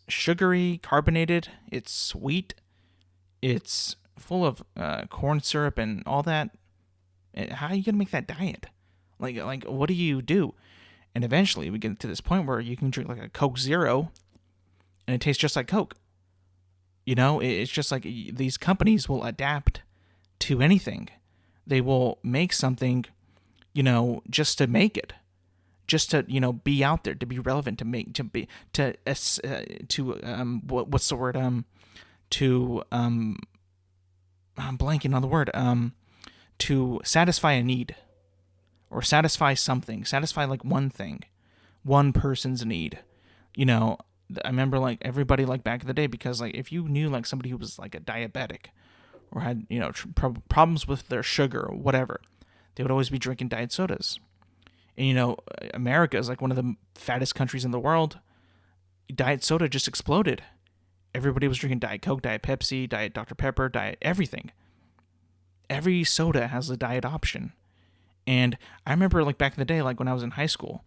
sugary, carbonated, it's sweet, it's full of corn syrup and all that. How are you going to make that diet? Like, what do you do? And eventually we get to this point where you can drink like a Coke Zero and it tastes just like Coke. It's just like these companies will adapt to anything. They will make something, just to make it. just to be out there, to be relevant, what's the word, to I'm blanking on the word, to satisfy a need, or satisfy something, satisfy like one thing, one person's need. I remember like everybody like back in the day, because like if you knew like somebody who was like a diabetic or had problems with their sugar or whatever, they would always be drinking diet sodas. And America is like one of the fattest countries in the world. Diet soda just exploded. Everybody was drinking Diet Coke, Diet Pepsi, Diet Dr. Pepper, Diet everything. Every soda has a diet option. And I remember like back in the day, like when I was in high school,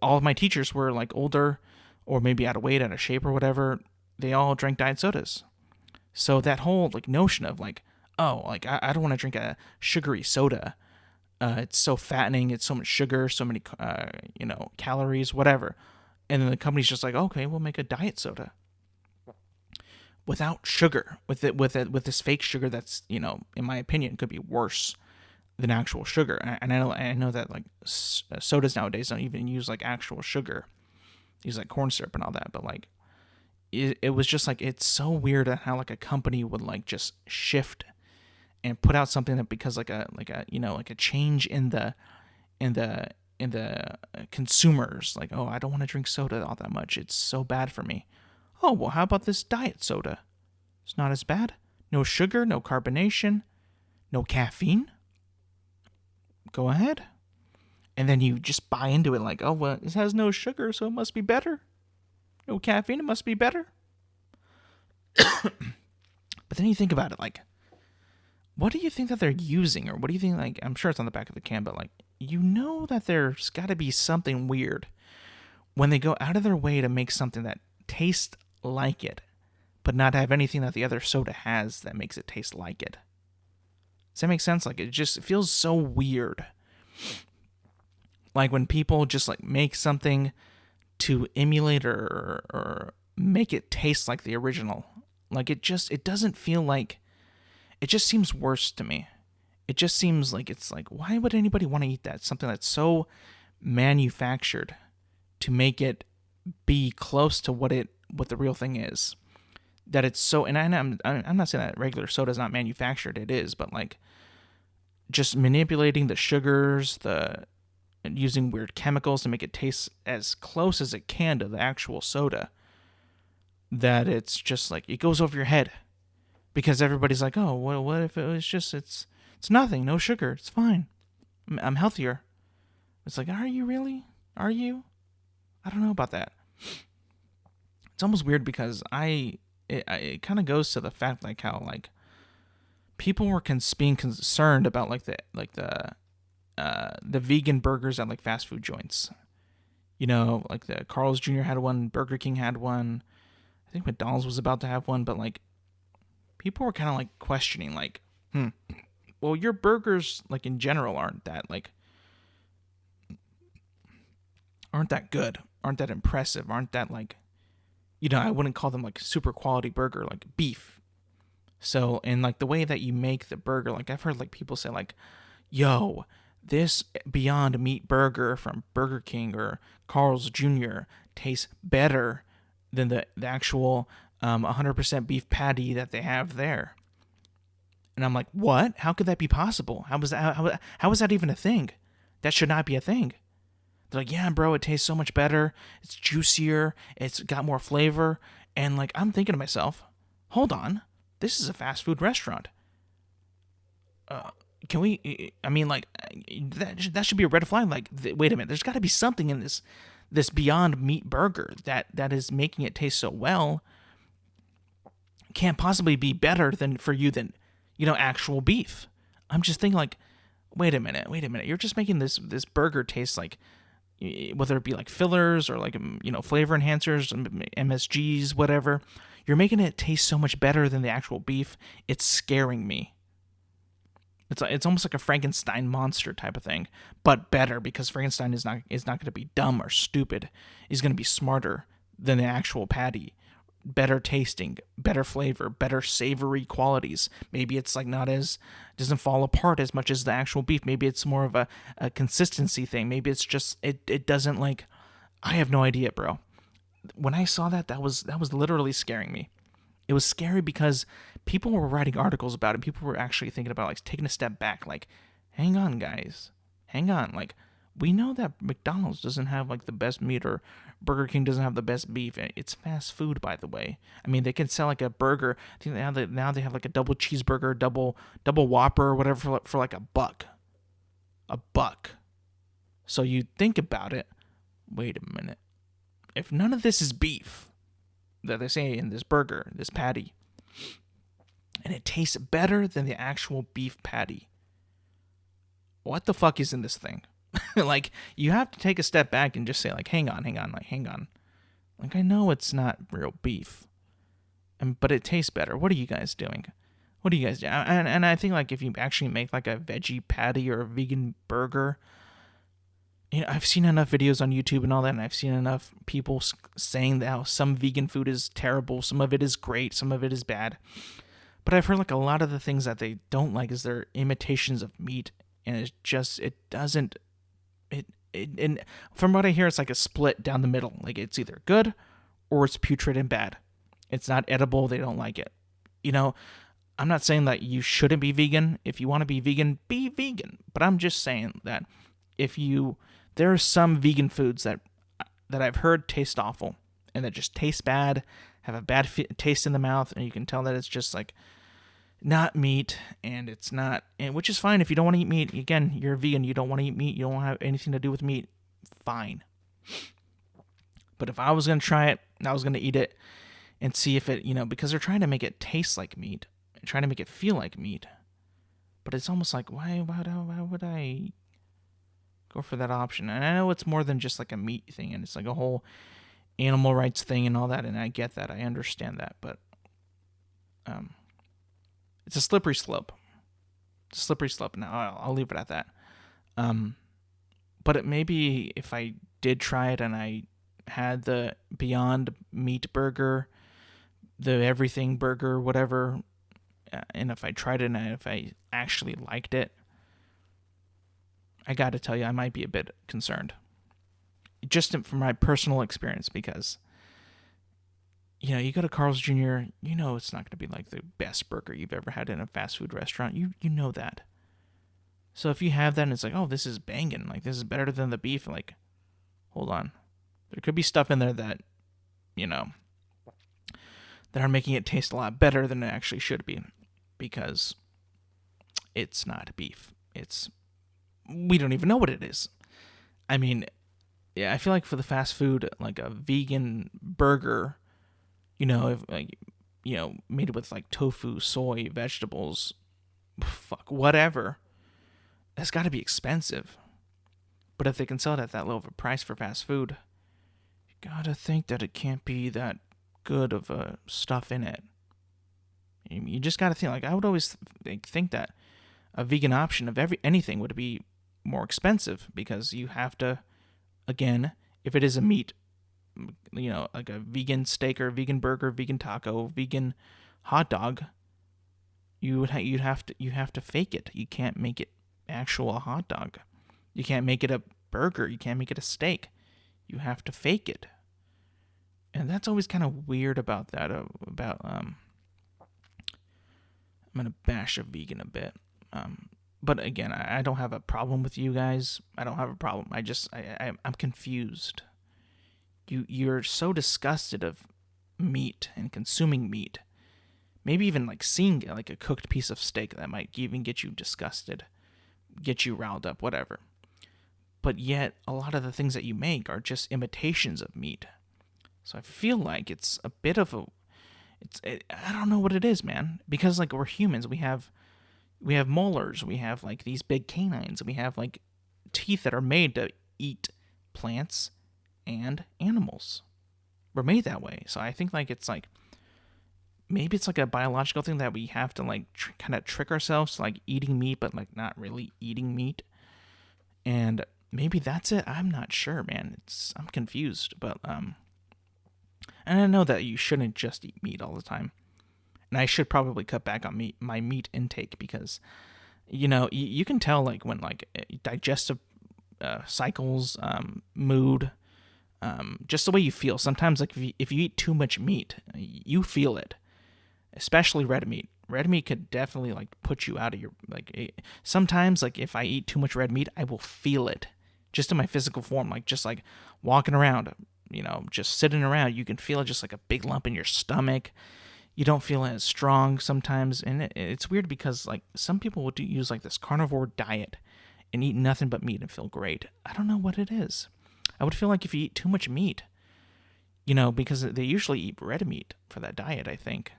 all of my teachers were like older or maybe out of weight, out of shape or whatever. They all drank diet sodas. So that whole like notion of like, oh, like I don't want to drink a sugary soda. It's so fattening. It's so much sugar, so many, calories, whatever. And then the company's just like, okay, we'll make a diet soda without sugar, with this fake sugar that's, in my opinion, could be worse than actual sugar. And I know that like sodas nowadays don't even use like actual sugar, use like corn syrup and all that. But like, it was just like, it's so weird how like a company would like just shift and put out something that, because like a change in the consumers, like, oh, I don't want to drink soda all that much, it's so bad for me. Oh, well, how about this diet soda? It's not as bad. No sugar, no carbonation, no caffeine. Go ahead. And then you just buy into it like, oh, well, it has no sugar, so it must be better. No caffeine, it must be better. But then you think about it, like, what do you think that they're using? Or what do you think, like, I'm sure it's on the back of the can, but like, that there's got to be something weird when they go out of their way to make something that tastes like it, but not have anything that the other soda has that makes it taste like it. Does that make sense? Like, it feels so weird. Like when people just like make something to emulate or make it taste like the original. Like it doesn't feel like, it just seems worse to me. It just seems like, it's like, why would anybody want to eat that? Something that's so manufactured to make it be close to what the real thing is. That it's so, and I'm not saying that regular soda is not manufactured. It is, but like just manipulating the sugars, using weird chemicals to make it taste as close as it can to the actual soda. That it's just like, it goes over your head. Because everybody's like, oh, what if it was just, it's nothing, no sugar, it's fine. I'm healthier. It's like, are you really? Are you? I don't know about that. It's almost weird because it kind of goes to the fact like how like people were being concerned about like the vegan burgers at like fast food joints. Like the Carl's Jr. had one, Burger King had one. I think McDonald's was about to have one, but like people were kind of like questioning like, well, your burgers like in general aren't that good, aren't that impressive, aren't that like, I wouldn't call them like super quality burger, like beef. So, and like the way that you make the burger, like I've heard like people say like, yo, this Beyond Meat burger from Burger King or Carl's Jr. tastes better than the actual 100% beef patty that they have there. And I'm like, what? How could that be possible? How is that even a thing? That should not be a thing. They're like, yeah, bro, it tastes so much better. It's juicier. It's got more flavor. And like, I'm thinking to myself, hold on, this is a fast food restaurant. Can we? I mean, like, that should be a red flag. Like, wait a minute, there's got to be something in this Beyond Meat burger that is making it taste so well. Can't possibly be better than actual beef. I'm just thinking like, wait a minute. You're just making this burger taste like, whether it be like fillers or like, flavor enhancers, MSGs, whatever. You're making it taste so much better than the actual beef. It's scaring me. It's almost like a Frankenstein monster type of thing, but better, because Frankenstein is not going to be dumb or stupid. He's going to be smarter than the actual patty better tasting, better flavor, better savory qualities. Maybe it's like not as, doesn't fall apart as much as the actual beef. Maybe it's more of a consistency thing. Maybe it's just, it doesn't like, I have no idea, bro. When I saw that, that was literally scaring me. It was scary because people were writing articles about it. People were actually thinking about like taking a step back, like, hang on, guys, hang on. Like, we know that McDonald's doesn't have like the best meat, or Burger King doesn't have the best beef. It's fast food, by the way. I mean, they can sell like a burger. I think now they have like a double cheeseburger, double Whopper, or whatever for like $1. $1. So you think about it. Wait a minute. If none of this is beef that they say in this burger, this patty, and it tastes better than the actual beef patty, what the fuck is in this thing? Like, you have to take a step back and just say, like, hang on. Like, I know it's not real beef, but it tastes better. What are you guys doing? What do you guys do? And I think, like, if you actually make, like, a veggie patty or a vegan burger, you know, I've seen enough videos on YouTube and all that, and I've seen enough people saying that how some vegan food is terrible, some of it is great, some of it is bad. But I've heard, like, a lot of the things that they don't like is their imitations of meat, and it's just, and from what I hear, it's like a split down the middle. Like, it's either good or it's putrid and bad. It's not edible. They don't like it. You know, I'm not saying that you shouldn't be vegan. If you want to be vegan, be vegan. But I'm just saying that there are some vegan foods that I've heard taste awful and that just taste bad, have a bad taste in the mouth, and you can tell that it's just like not meat, and it's not, and which is fine if you don't want to eat meat. Again, you're a vegan, you don't want to eat meat, you don't have anything to do with meat, fine. But if I was going to try it, I was going to eat it and see if it, you know, because they're trying to make it taste like meat, and trying to make it feel like meat. But it's almost like, why would I go for that option? And I know it's more than just like a meat thing, and it's like a whole animal rights thing and all that, and I get that, I understand that, but it's a slippery slope. It's a slippery slope. Now, I'll leave it at that. But maybe if I did try it and I had the Beyond Meat burger, the everything burger, whatever, and if I tried it and if I actually liked it, I got to tell you, I might be a bit concerned. Just from my personal experience, because, you know, you go to Carl's Jr., you know it's not going to be like the best burger you've ever had in a fast food restaurant. You know that. So if you have that and it's like, oh, this is banging, like this is better than the beef, like, hold on. There could be stuff in there that, you know, that are making it taste a lot better than it actually should be, because it's not beef. We don't even know what it is. I mean, yeah, I feel like for the fast food, like a vegan burger, you know, if, like, you know, made with like tofu, soy, vegetables, fuck, whatever, that's got to be expensive. But if they can sell it at that low of a price for fast food, you gotta think that it can't be that good of stuff in it. You just gotta think, like, I would always think that a vegan option of anything would be more expensive, because you have to, again, if it is a meat, you know, like a vegan steak or vegan burger, vegan taco, vegan hot dog, you have to fake it. You can't make it actual hot dog. You can't make it a burger. You can't make it a steak. You have to fake it. And that's always kind of weird about that. I'm gonna bash a vegan a bit. But again, I don't have a problem with you guys. I don't have a problem. I'm confused. You're so disgusted of meat and consuming meat. Maybe even like seeing like a cooked piece of steak that might even get you disgusted, get you riled up, whatever. But yet, a lot of the things that you make are just imitations of meat. So I feel like it's a bit of I don't know what it is, man. Because like we're humans, we have molars, we have like these big canines, we have like teeth that are made to eat plants and animals. We're made that way. So I think like it's like, maybe it's like a biological thing that we have to like kind of trick ourselves to like eating meat, but like not really eating meat. And maybe that's it. I'm not sure, man. I'm confused, but And I know that you shouldn't just eat meat all the time. And I should probably cut back on my meat intake because, you can tell like when like digestive cycles, mood, just the way you feel. Sometimes like if you eat too much meat, you feel it, especially red meat. Red meat could definitely like put you out of your sometimes like if I eat too much red meat, I will feel it just in my physical form, like just like walking around, just sitting around, you can feel it just like a big lump in your stomach. You don't feel as strong sometimes, and it's weird because like some people will use like this carnivore diet and eat nothing but meat and feel great. I don't know what it is. I would feel like if you eat too much meat, because they usually eat red meat for that diet, I think.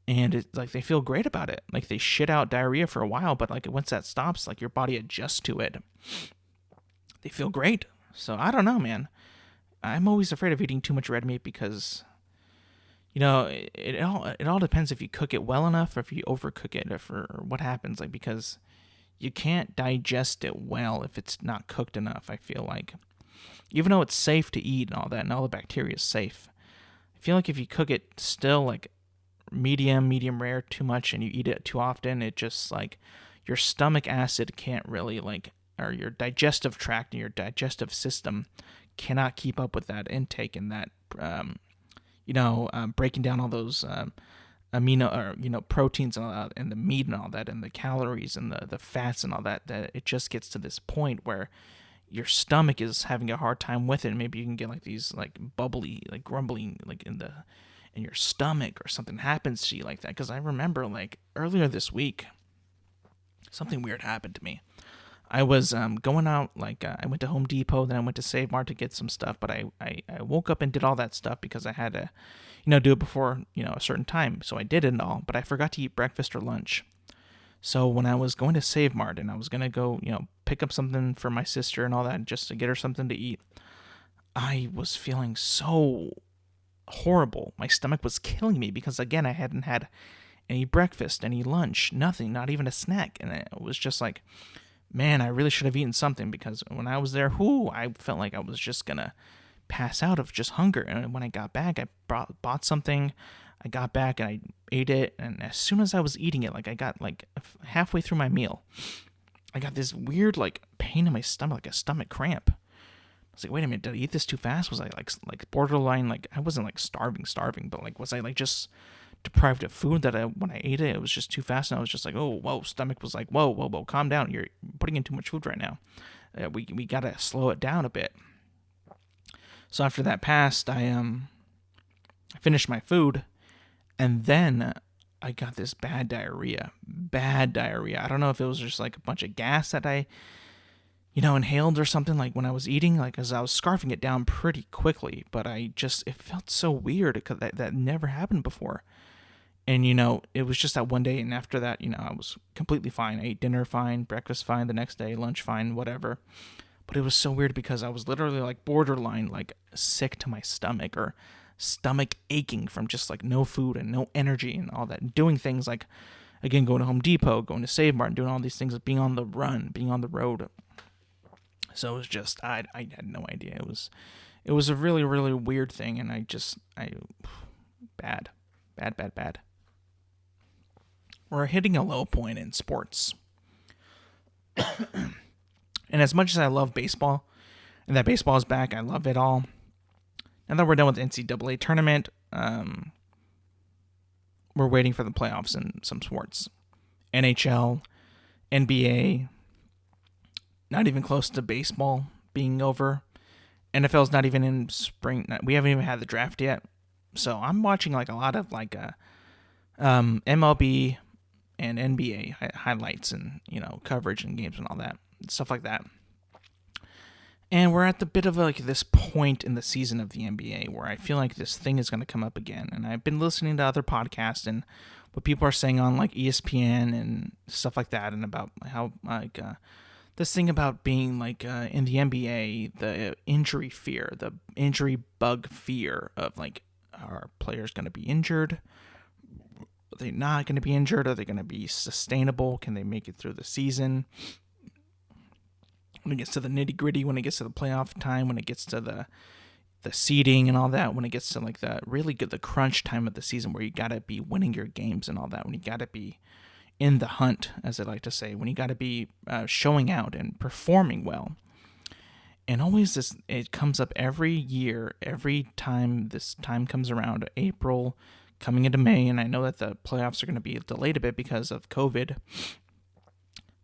And it's like they feel great about it. Like they shit out diarrhea for a while, but like once that stops, like your body adjusts to it. They feel great. So I don't know, man. I'm always afraid of eating too much red meat because it all depends if you cook it well enough or if you overcook it or what happens. Like because you can't digest it well if it's not cooked enough. I feel like, even though it's safe to eat and all that, and all the bacteria is safe, I feel like if you cook it still like medium rare too much, and you eat it too often, it just like your stomach acid can't really like, or your digestive tract and your digestive system cannot keep up with that intake and that breaking down all those amino or proteins and all that, and the meat and all that, and the calories and the fats and all that it just gets to this point where your stomach is having a hard time with it. And maybe you can get like these like bubbly, like grumbling, like in your stomach, or something happens to you like that. Because I remember like earlier this week, something weird happened to me. I was going out, like I went to Home Depot, then I went to Save Mart to get some stuff, but I woke up and did all that stuff because I had to, do it before, a certain time. So I did it all, but I forgot to eat breakfast or lunch. So when I was going to Save Mart and I was going to go, pick up something for my sister and all that, just to get her something to eat, I was feeling so horrible. My stomach was killing me because, again, I hadn't had any breakfast, any lunch, nothing, not even a snack. And it was just like, man, I really should have eaten something, because when I was there, I felt like I was just going to pass out of just hunger. And when I got back, I bought something. I got back and I ate it. And as soon as I was eating it, like I got like halfway through my meal, I got this weird like pain in my stomach, like a stomach cramp. I was like, wait a minute, did I eat this too fast? Was I like borderline, like I wasn't like starving, but like was I like just deprived of food that when I ate it was just too fast, and I was just like, oh, whoa, stomach was like, whoa, calm down, you're putting in too much food right now. We gotta slow it down a bit. So after that passed, I finished my food, and then I got this bad diarrhea. I don't know if it was just like a bunch of gas that I inhaled or something, like when I was eating, like as I was scarfing it down pretty quickly, but it felt so weird because that never happened before. And, it was just that one day, and after that, I was completely fine. I ate dinner fine, breakfast fine, the next day, lunch fine, whatever. But it was so weird because I was literally like borderline, like sick to my stomach, or stomach aching from just like no food and no energy and all that. And doing things like, again, going to Home Depot, going to Save Mart, doing all these things, being on the run, being on the road. So it was just, I had no idea. It was a really, really weird thing, and bad. We're hitting a low point in sports. And as much as I love baseball, and that baseball is back, I love it all. Now that we're done with the NCAA tournament, we're waiting for the playoffs in some sports. NHL, NBA, not even close to baseball being over. NFL's not even in spring. We haven't even had the draft yet. So I'm watching like a lot of like MLB and NBA highlights and, coverage and games and all that, stuff like that. And we're at the bit of like this point in the season of the NBA where I feel like this thing is going to come up again. And I've been listening to other podcasts and what people are saying on like ESPN and stuff like that, and about how like this thing about being like in the NBA, the injury fear, the injury bug fear of like, are players going to be injured? Are they not going to be injured? Are they going to be sustainable? Can they make it through the season? When it gets to the nitty gritty, when it gets to the playoff time, when it gets to the the seeding and all that, when it gets to like the crunch time of the season where you gotta be winning your games and all that, when you gotta be in the hunt, as I like to say, when you gotta be showing out and performing well. And always it comes up every year, every time this time comes around, April coming into May, and I know that the playoffs are going to be delayed a bit because of COVID.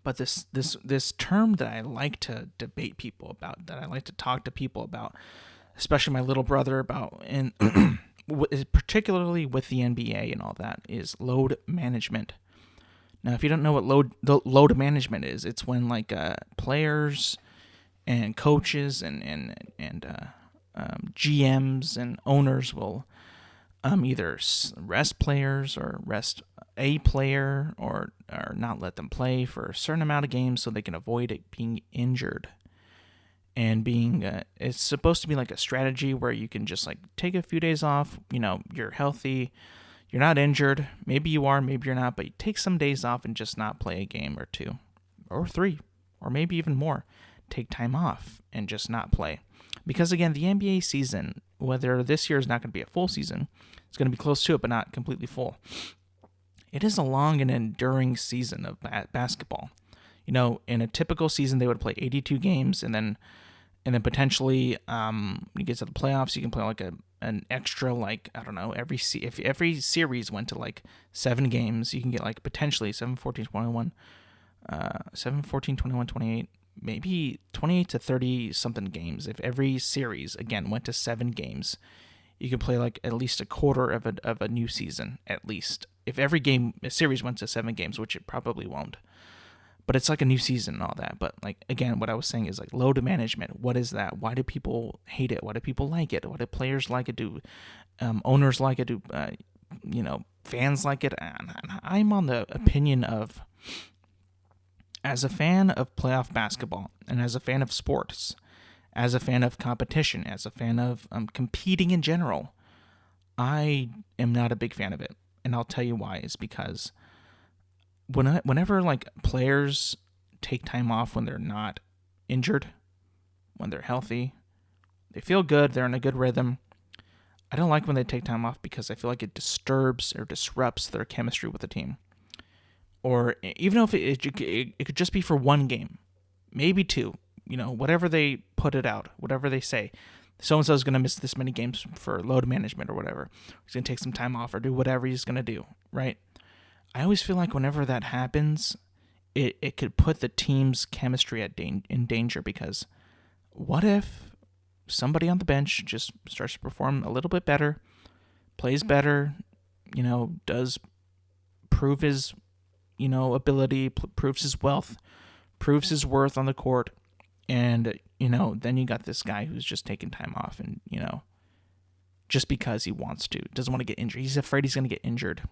But this term that I like to debate people about, that I like to talk to people about, especially my little brother about, and particularly with the NBA and all that, is load management. Now, if you don't know what load management is, it's when like players and coaches and GMs and owners will either rest players or rest a player or not let them play for a certain amount of games so they can avoid it being injured. And it's supposed to be like a strategy where you can just like take a few days off. You're healthy, you're not injured. Maybe you are, maybe you're not, but you take some days off and just not play a game or two or three or maybe even more. Take time off and just not play. Because again, the NBA season, whether this year is not going to be a full season, it's going to be close to it, but not completely full. It is a long and enduring season of basketball. In a typical season, they would play 82 games, and then potentially, when you get to the playoffs, you can play like an extra, like, I don't know, if every series went to like 7 games, you can get like potentially 7, 14, 21, 7, 14, 21, 28, maybe 28 to 30 something games. If every series again went to 7 games, you could play like at least a quarter of a new season, at least. If every series went to 7 games, which it probably won't, but it's like a new season and all that. But like, again, what I was saying is like load management. What is that? Why do people hate it? Why do people like it? Why do players like it? Do owners like it? Do fans like it? And I'm on the opinion of, as a fan of playoff basketball and as a fan of sports, as a fan of competition, as a fan of competing in general, I am not a big fan of it. And I'll tell you why. Is because whenever like players take time off when they're not injured, when they're healthy, they feel good, they're in a good rhythm. I don't like when they take time off because I feel like it disturbs or disrupts their chemistry with the team. Or even if it could just be for 1 game, maybe 2, whatever they put it out, whatever they say. So-and-so is going to miss this many games for load management or whatever. He's going to take some time off or do whatever he's going to do, right? I always feel like whenever that happens, it could put the team's chemistry in danger, because what if somebody on the bench just starts to perform a little bit better, plays better, does prove his ability, proves his wealth, proves his worth on the court, and then you got this guy who's just taking time off and just because he wants to, doesn't want to get injured. He's afraid he's going to get injured.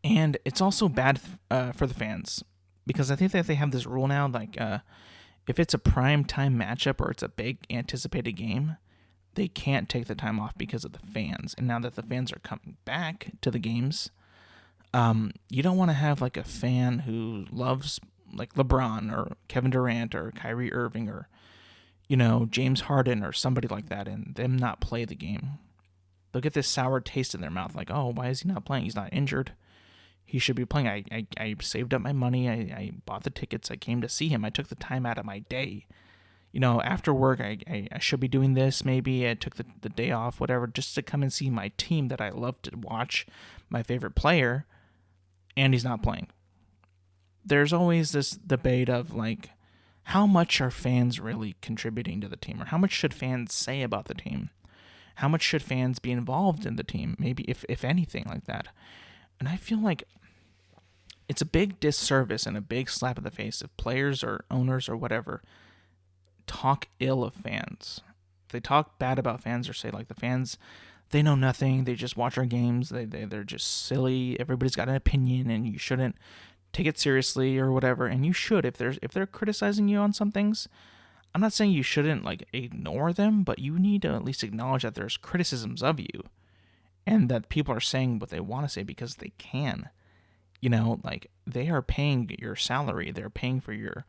And it's also bad for the fans, because I think that they have this rule now, like if it's a prime time matchup or it's a big anticipated game, they can't take the time off because of the fans. And now that the fans are coming back to the games, you don't want to have like a fan who loves like LeBron or Kevin Durant or Kyrie Irving or James Harden or somebody like that, and them not play the game. They'll get this sour taste in their mouth, like, oh, why is he not playing? He's not injured. He should be playing. I saved up my money. I bought the tickets. I came to see him. I took the time out of my day. After work, I should be doing this. Maybe I took the day off, whatever, just to come and see my team that I love to watch, my favorite player, and he's not playing. There's always this debate of like, how much are fans really contributing to the team, or how much should fans say about the team? How much should fans be involved in the team? Maybe if anything like that. And I feel like it's a big disservice and a big slap in the face if players or owners or whatever talk ill of fans. If they talk bad about fans or say like the fans, they know nothing, they just watch our games, they're just silly, everybody's got an opinion and you shouldn't take it seriously or whatever. And you should, if they're criticizing you on some things. I'm not saying you shouldn't like ignore them, but you need to at least acknowledge that there's criticisms of you and that people are saying what they want to say because they can. Like they are paying your salary, they're paying for your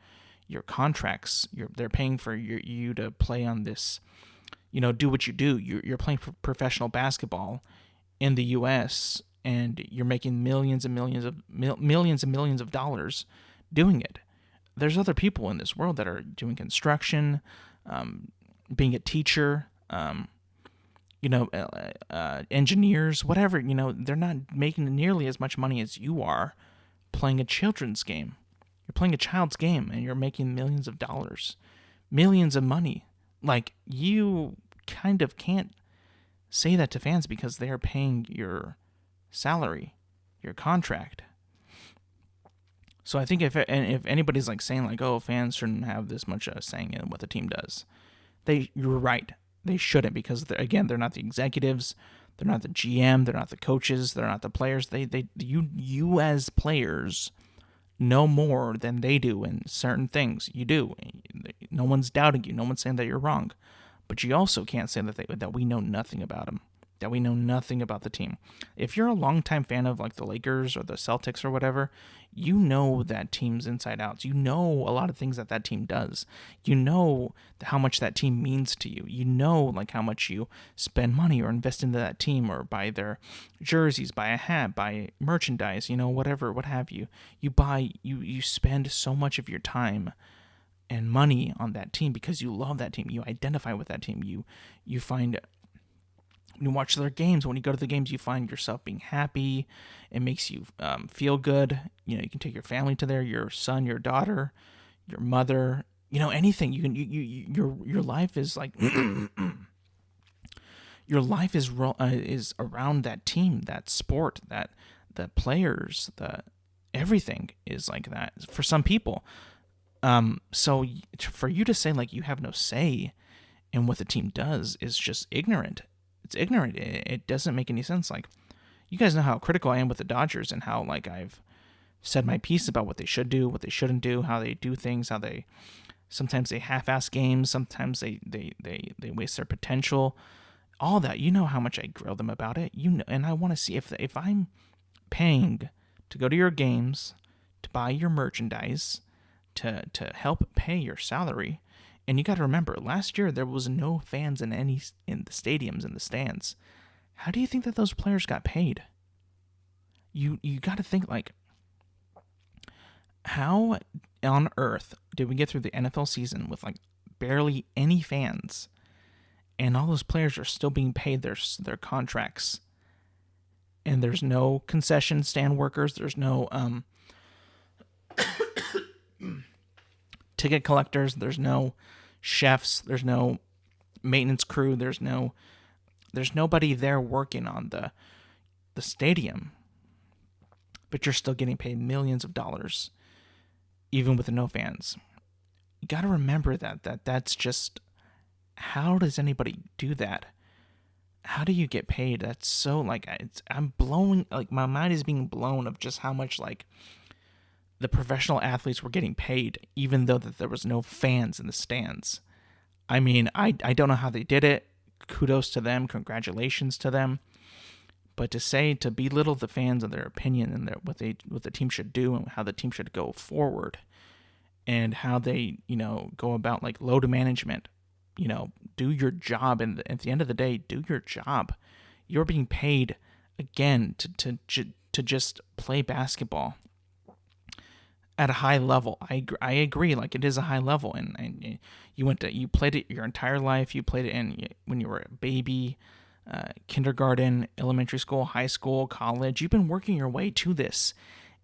contracts, they're paying for you to play on this do what you do. You're playing professional basketball in the U.S. and you're making millions and millions of dollars doing it. There's other people in this world that are doing construction, being a teacher, engineers, whatever. They're not making nearly as much money as you are playing a children's game. You're playing a child's game and you're making millions of dollars, millions of money. Like, you kind of can't say that to fans because they're paying your salary, your contract. So I think if anybody's like saying like, oh, fans shouldn't have this much saying in what the team does, you're right. They shouldn't, because they're not the executives, they're not the GM, they're not the coaches, they're not the players. You as players know more than they do in certain things. You do. No one's doubting you. No one's saying that you're wrong. But you also can't say that we know nothing about them, that we know nothing about the team. If you're a longtime fan of like the Lakers or the Celtics or whatever, you know that team's inside out. You know a lot of things that team does. You know how much that team means to you. You know like how much you spend money or invest into that team, or buy their jerseys, buy a hat, buy merchandise, whatever, what have you. You spend so much of your time and money on that team because you love that team. You identify with that team. You find, when you watch their games, when you go to the games, you find yourself being happy. It makes you feel good. You can take your family to there, your son, your daughter, your mother, anything. Your life is like your life is around that team, that sport, that the players, everything is like that for some people. So for you to say like you have no say in what the team does is just ignorant. It's ignorant. It doesn't make any sense. Like, you guys know how critical I am with the Dodgers, and how like I've said my piece about what they should do, what they shouldn't do, how they do things, how they sometimes they half-ass games, sometimes they waste their potential, all that. You know how much I grill them about it. And I want to see if I'm paying to go to your games, to buy your merchandise, to help pay your salary. And you got to remember, last year there was no fans in the stadiums, in the stands. How do you think that those players got paid? You got to think like, how on earth did we get through the NFL season with like barely any fans, and all those players are still being paid their contracts, and there's no concession stand workers, there's no ticket collectors, there's no chefs, there's no maintenance crew, there's nobody there working on the stadium, but you're still getting paid millions of dollars even with no fans. You got to remember that's just, how does anybody do that? How do you get paid? That's so like, I'm blowing, like my mind is being blown of just how much like the professional athletes were getting paid, even though that there was no fans in the stands. I mean, I don't know how they did it. Kudos to them. Congratulations to them. But to belittle the fans and their opinion and what the team should do and how the team should go forward, and how they, go about like load management, do your job. And at the end of the day, do your job. You're being paid again to just play basketball at a high level. I agree, like it is a high level, and you played it your entire life. You played it when you were a baby, kindergarten, elementary school, high school, college. You've been working your way to this,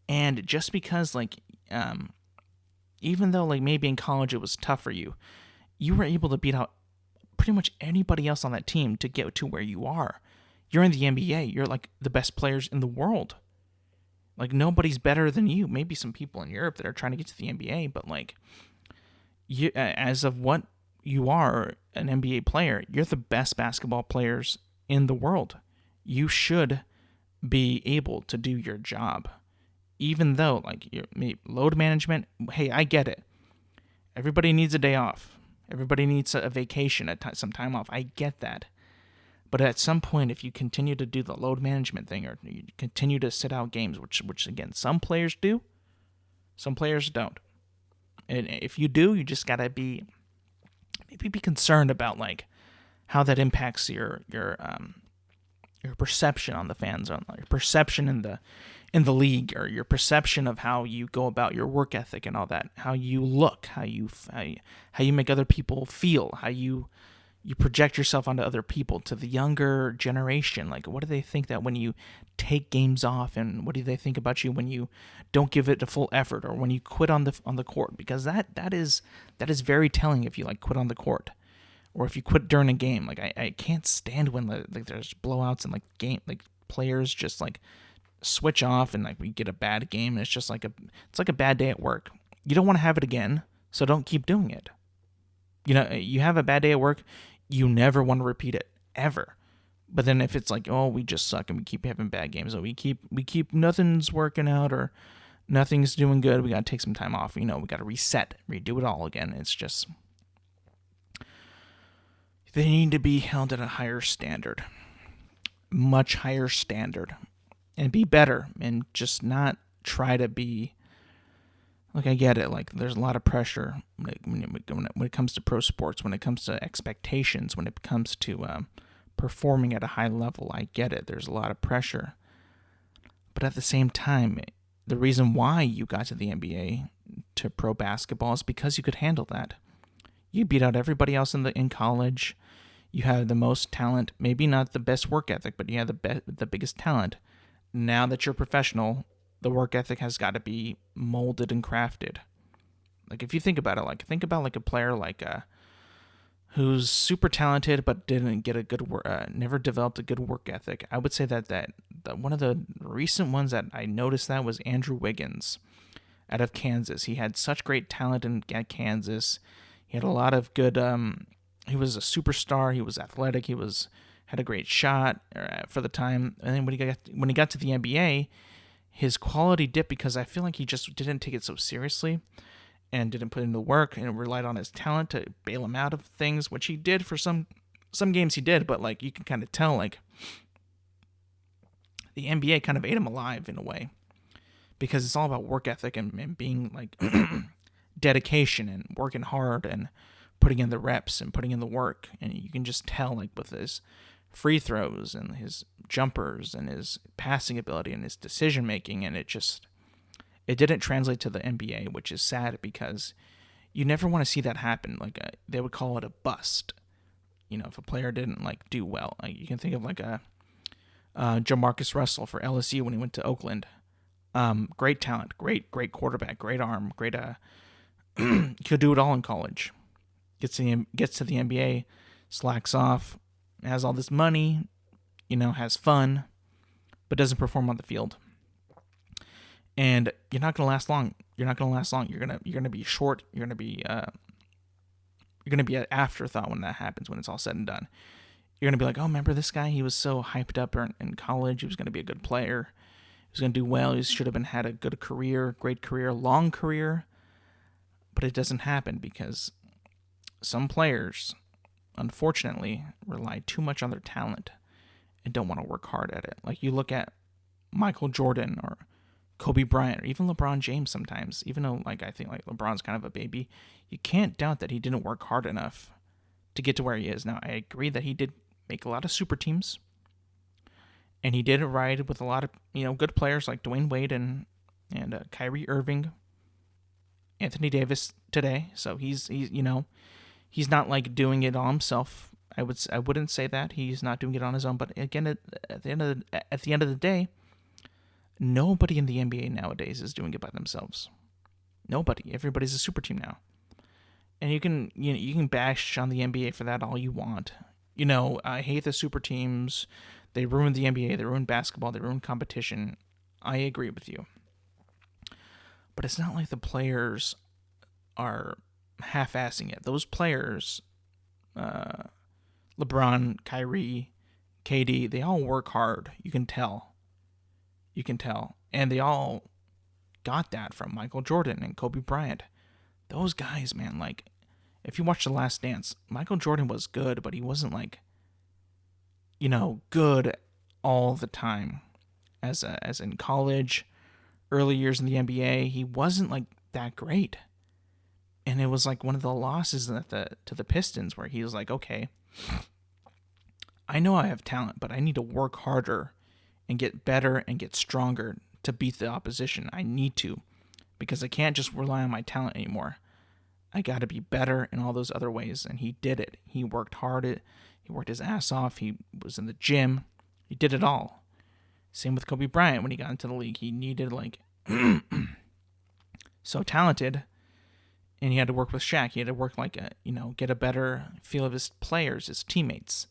and just because like even though like maybe in college it was tough for you, you were able to beat out pretty much anybody else on that team to get to where you are. You're in the NBA. You're like the best players in the world. Like, nobody's better than you. Maybe some people in Europe that are trying to get to the NBA, but like, you, as of what you are, an NBA player, you're the best basketball players in the world. You should be able to do your job, even though like load management. Hey, I get it. Everybody needs a day off. Everybody needs a vacation, some time off. I get that. But at some point, if you continue to do the load management thing, or you continue to sit out games, which again, some players do, some players don't. And if you do, you just gotta be concerned about like how that impacts your perception on the fan zone, your perception in the league, or your perception of how you go about your work ethic and all that, how you look, how you make other people feel, how you project yourself onto other people, to the younger generation. Like, what do they think that when you take games off, and what do they think about you when you don't give it a full effort, or when you quit on the court? Because that is very telling if you like quit on the court, or if you quit during a game. Like, I can't stand when like there's blowouts and like players just like switch off, and like we get a bad game, and it's like a bad day at work. You don't want to have it again, so don't keep doing it. You have a bad day at work, you never want to repeat it ever. But then if it's like, oh, we just suck and we keep having bad games, or we keep nothing's working out, or nothing's doing good, we got to take some time off. We got to reset, redo it all again. It's just, they need to be held at a higher standard, much higher standard, and be better, and just not try to be. Like, I get it. Like, there's a lot of pressure when it comes to pro sports, when it comes to expectations, when it comes to performing at a high level. I get it. There's a lot of pressure. But at the same time, the reason why you got to the NBA, to pro basketball, is because you could handle that. You beat out everybody else in college. You had the most talent, maybe not the best work ethic, but you had the biggest talent. Now that you're professional, the work ethic has got to be molded and crafted. Like, if you think about it, think about a player who's super talented but didn't get a good never developed a good work ethic. I would say that one of the recent ones that I noticed that was Andrew Wiggins out of Kansas. He had such great talent at Kansas. He had a lot of good. He was a superstar. He was athletic. Had a great shot for the time. And then when he got to the NBA, his quality dipped, because I feel like he just didn't take it so seriously and didn't put in the work, and relied on his talent to bail him out of things, which he did for some games he did, but like, you can kind of tell, like, the NBA kind of ate him alive in a way, because it's all about work ethic and being like dedication and working hard and putting in the reps and putting in the work. And you can just tell, like, with his free throws and his jumpers and his passing ability and his decision making, and it didn't translate to the NBA, which is sad, because you never want to see that happen. Like, they would call it a bust, if a player didn't do well. Like, you can think of Jamarcus Russell for LSU when he went to Oakland. Great talent, great quarterback, great arm, great could do it all in college. Gets to the NBA, slacks off, has all this money, has fun, but doesn't perform on the field. And you're not going to last long. You're going to be short. You're going to be an afterthought when that happens, when it's all said and done. You're going to be like, oh, remember this guy? He was so hyped up in college. He was going to be a good player. He was going to do well. He should have had a good career, great career, long career. But it doesn't happen, because some players, unfortunately, rely too much on their talent and don't want to work hard at it. Like, you look at Michael Jordan or Kobe Bryant, or even LeBron James sometimes. Even though, I think LeBron's kind of a baby, you can't doubt that he didn't work hard enough to get to where he is. Now, I agree that he did make a lot of super teams, and he did ride with a lot of good players like Dwayne Wade and Kyrie Irving, Anthony Davis today. So he's not doing it all himself. I wouldn't say that he's not doing it on his own. But again, at the end of the day, nobody in the NBA nowadays is doing it by themselves. Nobody. Everybody's a super team now. And you can bash on the NBA for that all you want. I hate the super teams. They ruined the NBA. They ruined basketball. They ruined competition. I agree with you. But it's not like the players are half-assing it. Those players, LeBron, Kyrie, KD, they all work hard. You can tell. And they all got that from Michael Jordan and Kobe Bryant. Those guys, man, if you watch The Last Dance, Michael Jordan was good, but he wasn't good all the time. As in college, early years in the NBA, he wasn't that great. And it was one of the losses to the Pistons, where he was okay, I know I have talent, but I need to work harder and get better and get stronger to beat the opposition. I need to, because I can't just rely on my talent anymore. I got to be better in all those other ways. And he did it. He worked hard. He worked his ass off. He was in the gym. He did it all. Same with Kobe Bryant when he got into the league. He needed, like, so talented, and he had to work with Shaq. He had to work, like, get a better feel of his players, his teammates.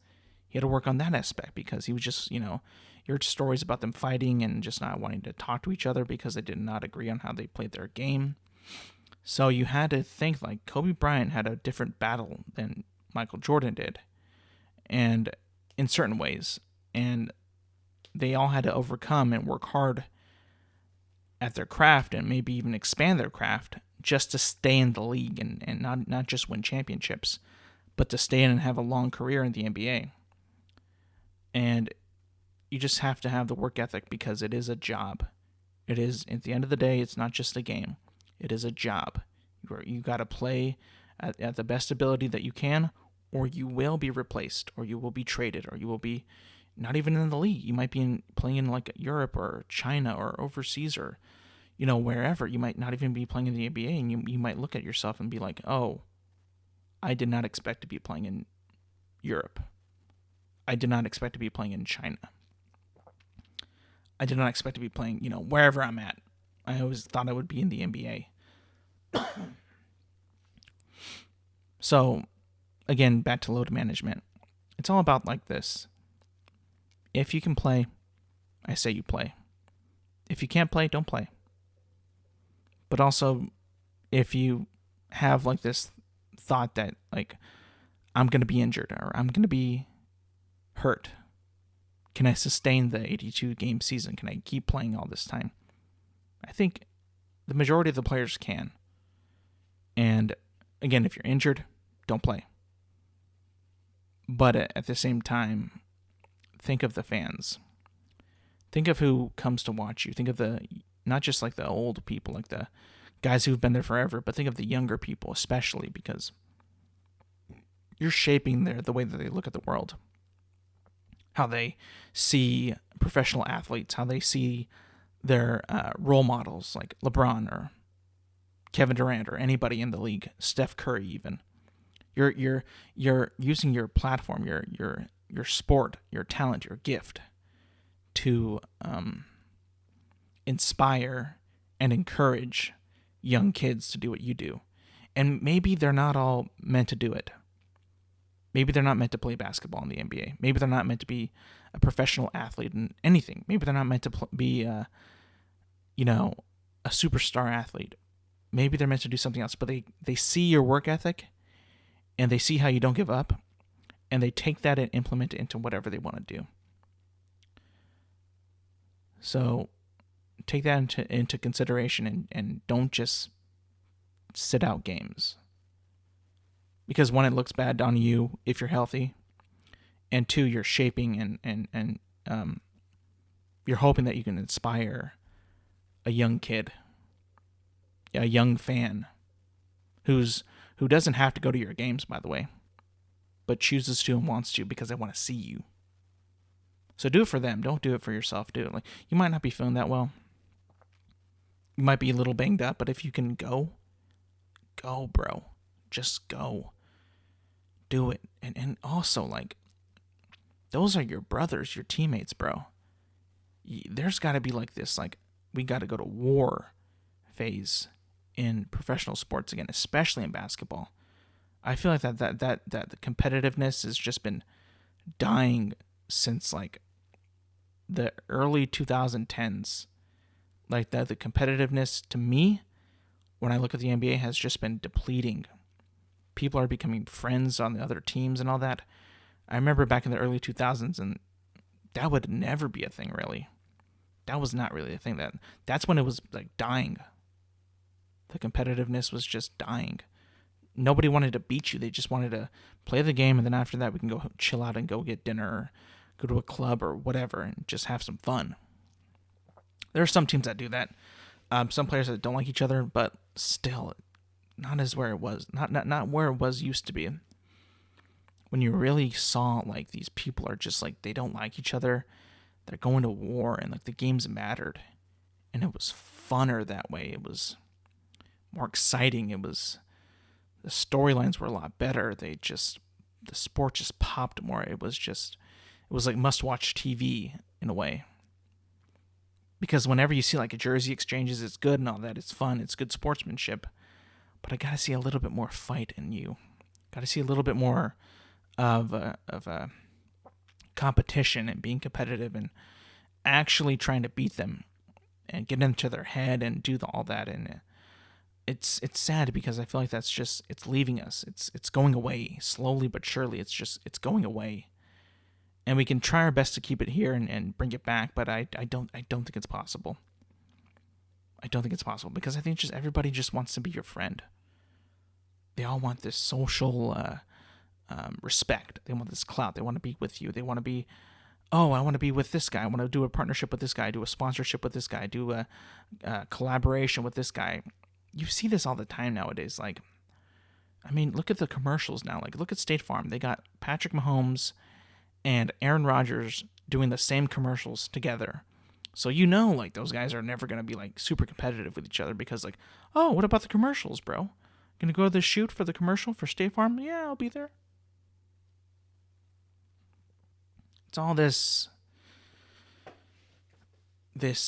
He had to work on that aspect because he was just, you heard stories about them fighting and just not wanting to talk to each other because they did not agree on how they played their game. So you had to think, like, Kobe Bryant had a different battle than Michael Jordan did, and in certain ways. And they all had to overcome and work hard at their craft and maybe even expand their craft just to stay in the league and not just win championships, but to stay in and have a long career in the NBA. And you just have to have the work ethic because it is a job. It is, at the end of the day, it's not just a game. It is a job. You got to play at the best ability that you can, or you will be replaced, or you will be traded, or you will be not even in the league. You might be playing in, like, Europe or China or overseas or, wherever. You might not even be playing in the NBA, and you might look at yourself and be like, oh, I did not expect to be playing in Europe. I did not expect to be playing in China. I did not expect to be playing, wherever I'm at. I always thought I would be in the NBA. So, again, back to load management. It's all about, like, this. If you can play, I say you play. If you can't play, don't play. But also, if you have, like, this thought that, like, I'm going to be injured or I'm going to be hurt, can I sustain the 82-game season? Can I keep playing all this time? I think the majority of the players can. And again, if you're injured, don't play. But at the same time, think of the fans. Think of who comes to watch you. Think of not just like the old people, like the guys who've been there forever, but think of the younger people especially, because you're shaping the way that they look at the world. How they see professional athletes, how they see their role models like LeBron or Kevin Durant or anybody in the league, Steph Curry even. You're using your platform, your sport, your talent, your gift to inspire and encourage young kids to do what you do. And maybe they're not all meant to do it. Maybe they're not meant to play basketball in the NBA. Maybe they're not meant to be a professional athlete in anything. Maybe they're not meant to be a superstar athlete. Maybe they're meant to do something else. But they see your work ethic, and they see how you don't give up, and they take that and implement it into whatever they want to do. So take that into consideration and don't just sit out games. Because one, it looks bad on you if you're healthy, and two, you're shaping and you're hoping that you can inspire a young kid, a young fan, who doesn't have to go to your games, by the way, but chooses to and wants to because they want to see you. So do it for them. Don't do it for yourself. Do it. Like, you might not be feeling that well. You might be a little banged up, but if you can go, bro. Just go. Do it. And also, like, those are your brothers, your teammates, bro. There's got to be like this, like, we got to go to war phase in professional sports again, especially in basketball. I feel like that the competitiveness has just been dying since, like, the early 2010s. Like, the competitiveness, to me, when I look at the NBA, has just been depleting. People are becoming friends on the other teams and all that. I remember back in the early 2000s, and that would never be a thing, really. That was not really a thing. That's when it was, like, dying. The competitiveness was just dying. Nobody wanted to beat you. They just wanted to play the game, and then after that, we can go chill out and go get dinner or go to a club or whatever and just have some fun. There are some teams that do that. Some players that don't like each other, but still, not as where it was. Not where it was used to be. when you really saw like these people are just like they don't like each other, they're going to war, and like the games mattered, and it was funner that way. It was more exciting. It was the storylines were a lot better. The sport just popped more. It was like must watch TV in a way. Because whenever you see like a jersey exchanges, it's good and all that. It's fun. It's good sportsmanship. But I gotta see a little bit more fight in you. Gotta see a little bit more of a competition and being competitive and actually trying to beat them and get into their head and do all that. And it's sad because I feel like it's leaving us. It's going away slowly but surely. It's going away. And we can try our best to keep it here and bring it back, but I don't think it's possible. I don't think it's possible because I think just everybody just wants to be your friend. They all want this social respect. They want this clout. They want to be with you. They want to be, oh, I want to be with this guy. I want to do a partnership with this guy, do a sponsorship with this guy, do a collaboration with this guy. You see this all the time nowadays. Like, I mean, look at the commercials now. Like, look at State Farm. They got Patrick Mahomes and Aaron Rodgers doing the same commercials together. So you know, like, those guys are never going to be, like, super competitive with each other because, like, oh, what about the commercials, bro? Gonna go to the shoot for the commercial for State Farm? Yeah, I'll be there. It's all this the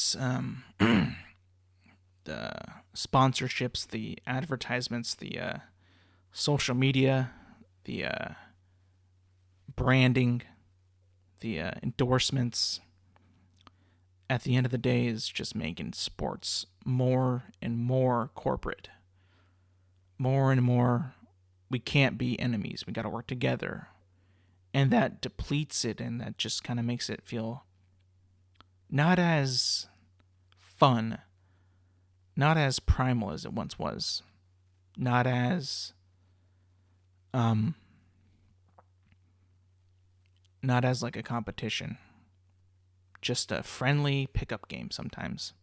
sponsorships, the advertisements, the social media, the branding, the endorsements. At the end of the day, is just making sports more and more corporate. More and more, we can't be enemies. We got to work together. And that depletes it, and that just kind of makes it feel not as fun, not as primal as it once was, not as like a competition, just a friendly pickup game sometimes.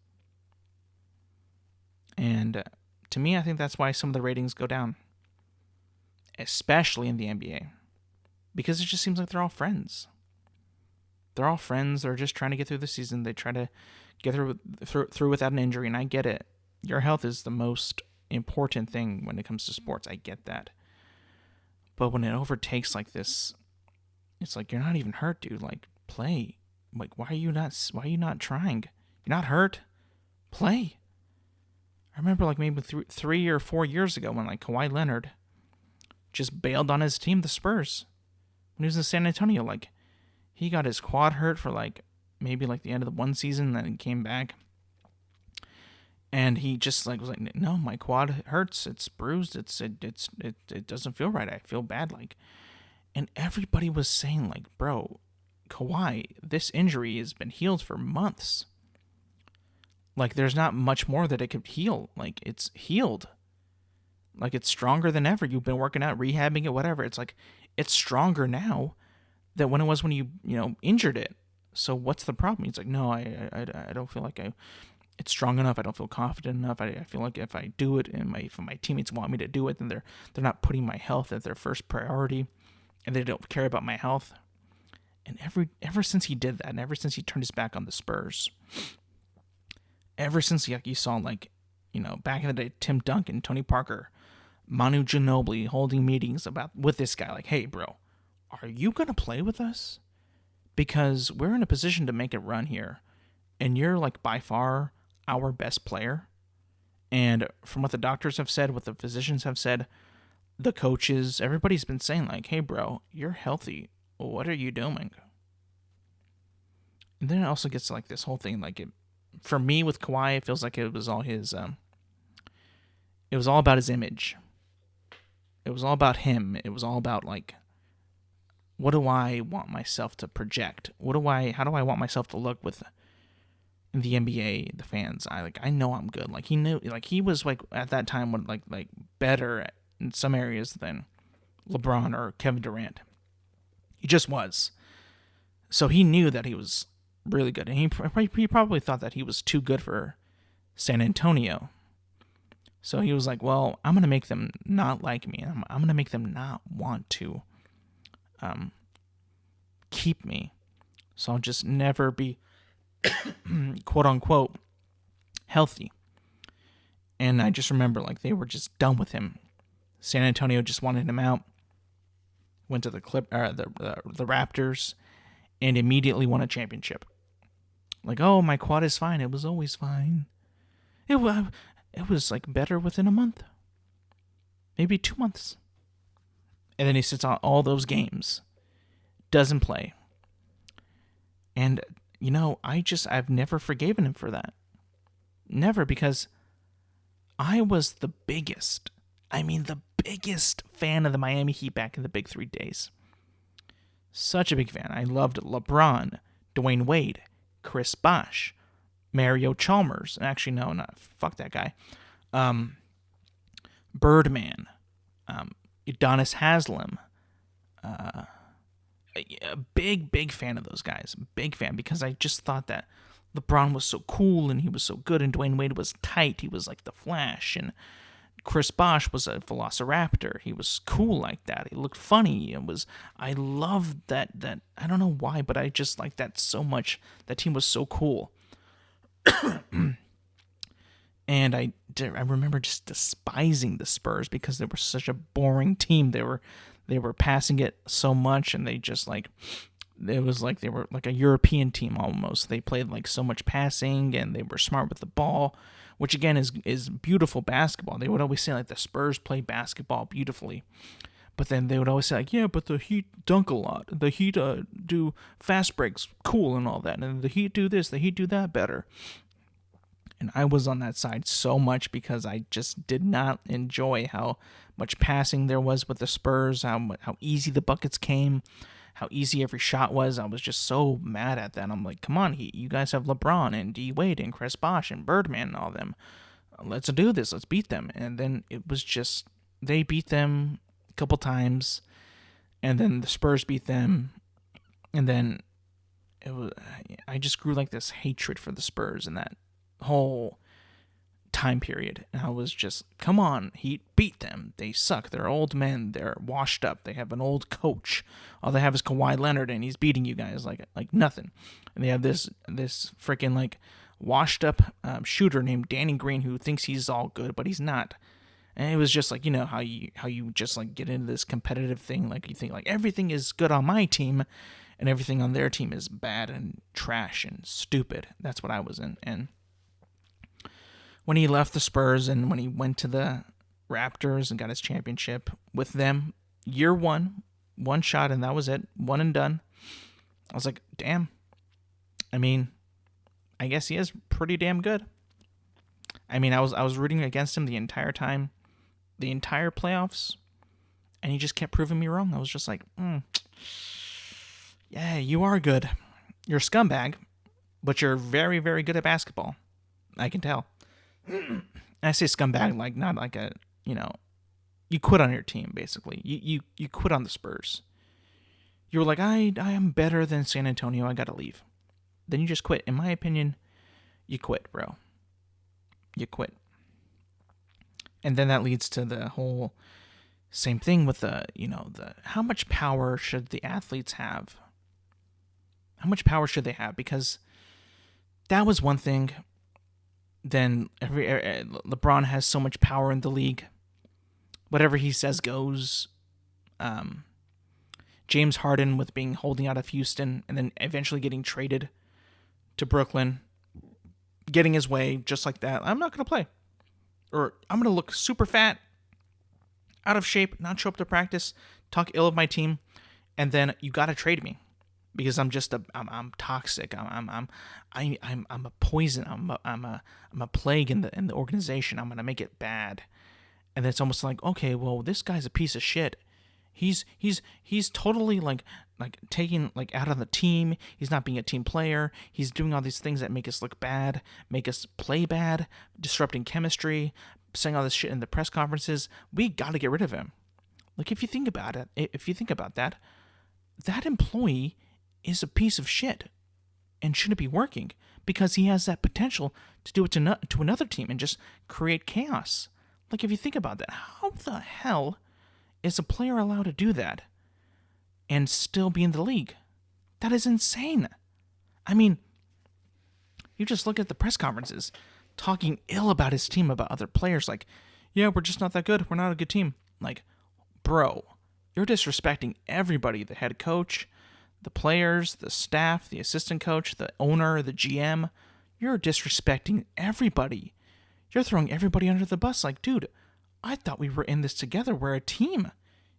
And to me, I think that's why some of the ratings go down, especially in the NBA, because it just seems like they're all friends. They're all friends. They're just trying to get through the season. They try to get through without an injury, and I get it. Your health is the most important thing when it comes to sports. I get that. But when it overtakes like this, it's like you're not even hurt, dude. Like, play. Like, why are you not trying? You're not hurt. Play. I remember like maybe 3 or 4 years ago when like Kawhi Leonard just bailed on his team, the Spurs, when he was in San Antonio. Like, he got his quad hurt for like maybe like the end of the one season, then he came back. And he just like was like, no, my quad hurts. It's bruised. It doesn't feel right. I feel bad. Like, and everybody was saying like, bro, Kawhi, this injury has been healed for months. Like, there's not much more that it could heal. Like, it's healed. Like, it's stronger than ever. You've been working out, rehabbing it, whatever. It's like, it's stronger now than when it was when you injured it. So what's the problem? He's like, no, I don't feel like it's strong enough. I don't feel confident enough. I feel like if I do it and if my teammates want me to do it, then they're not putting my health as their first priority, and they don't care about my health. And ever since he did that, and ever since he turned his back on the Spurs, ever since you saw like, back in the day, Tim Duncan, Tony Parker, Manu Ginobili holding meetings with this guy, like, hey, bro, are you gonna play with us? Because we're in a position to make a run here, and you're like by far our best player. And from what the doctors have said, what the physicians have said, the coaches, everybody's been saying like, hey, bro, you're healthy. What are you doing? And then it also gets to like this whole thing, like for me with Kawhi, it feels like it was all his, it was all about his image. It was all about him. It was all about like, what do I want myself to project? How do I want myself to look with the NBA, the fans? I know I'm good. Like, he knew, like, he was like at that time like better in some areas than LeBron or Kevin Durant. He just was. So he knew that he was really good, and he probably thought that he was too good for San Antonio. So he was like, well, I'm going to make them not like me. I'm going to make them not want to keep me. So I'll just never be, quote unquote, healthy. And I just remember, like, they were just done with him. San Antonio just wanted him out. Went to the Raptors, and immediately won a championship. Like, oh, my quad is fine. It was always fine. It was like better within a month, maybe 2 months. And then he sits on all those games, doesn't play. And, I've never forgiven him for that. Never, because I was the biggest fan of the Miami Heat back in the Big 3 days. Such a big fan. I loved LeBron, Dwayne Wade, Chris Bosh, Mario Chalmers. Actually, no, not fuck that guy. Birdman, Udonis Haslem. A big fan of those guys. Big fan, because I just thought that LeBron was so cool and he was so good, and Dwayne Wade was tight. He was like the Flash, and Chris Bosh was a velociraptor. He was cool like that. He looked funny. I loved that. I don't know why, but I just liked that so much. That team was so cool. And I remember just despising the Spurs because they were such a boring team. They were passing it so much, and they just it was like they were like a European team almost. They played like so much passing, and they were smart with the ball, which again is beautiful basketball. They would always say like the Spurs play basketball beautifully, but then they would always say like, yeah, but the Heat dunk a lot. The Heat do fast breaks cool and all that, and the Heat do this, the Heat do that better. And I was on that side so much because I just did not enjoy how much passing there was with the Spurs, how easy the buckets came, how easy every shot was. I was just so mad at that. I'm like, come on, Heat, you guys have LeBron and D. Wade and Chris Bosh and Birdman and all them. Let's do this. Let's beat them. And then it was just, they beat them a couple times, and then the Spurs beat them, and then I just grew like this hatred for the Spurs in that whole time period. And I was just, come on, Heat, beat them. They suck. They're old men. They're washed up. They have an old coach. All they have is Kawhi Leonard, and he's beating you guys like nothing. And they have this freaking like washed up shooter named Danny Green who thinks he's all good, but he's not. And it was just like, how you just like get into this competitive thing, like you think like everything is good on my team and everything on their team is bad and trash and stupid. That's what I was in. And when he left the Spurs and when he went to the Raptors and got his championship with them, year one shot, and that was it, one and done. I was like, damn. I mean, I guess he is pretty damn good. I mean, I was rooting against him the entire time, the entire playoffs, and he just kept proving me wrong. I was just like, yeah, you are good. You're a scumbag, but you're very, very good at basketball. I can tell. I say scumbag, like not like a, you quit on your team, basically. You quit on the Spurs. You were like, I am better than San Antonio. I got to leave. Then you just quit. In my opinion, you quit, bro. You quit. And then that leads to the whole same thing with the how much power should the athletes have? How much power should they have? Because that was one thing. Then LeBron has so much power in the league. Whatever he says goes. James Harden with being holding out of Houston and then eventually getting traded to Brooklyn, getting his way just like that. I'm not going to play. Or I'm going to look super fat, out of shape, not show up to practice, talk ill of my team, and then you got to trade me. Because I'm just I'm toxic. I'm a poison. I'm a plague in the organization. I'm gonna make it bad. And it's almost like, okay, well, this guy's a piece of shit. He's totally like taking like out of the team. He's not being a team player. He's doing all these things that make us look bad, make us play bad, disrupting chemistry, saying all this shit in the press conferences. We got to get rid of him. Like if you think about that, that employee is a piece of shit and shouldn't be working because he has that potential to do it to another team and just create chaos. Like if you think about that, how the hell is a player allowed to do that? and still be in the league. That is insane. I mean, you just look at the press conferences talking ill about his team, about other players. Like, yeah, we're just not that good. We're not a good team. Like, bro, you're disrespecting everybody. The head coach, the players, the staff, the assistant coach, the owner, the GM. You're disrespecting everybody. You're throwing everybody under the bus. Like, dude, I thought we were in this together. We're a team.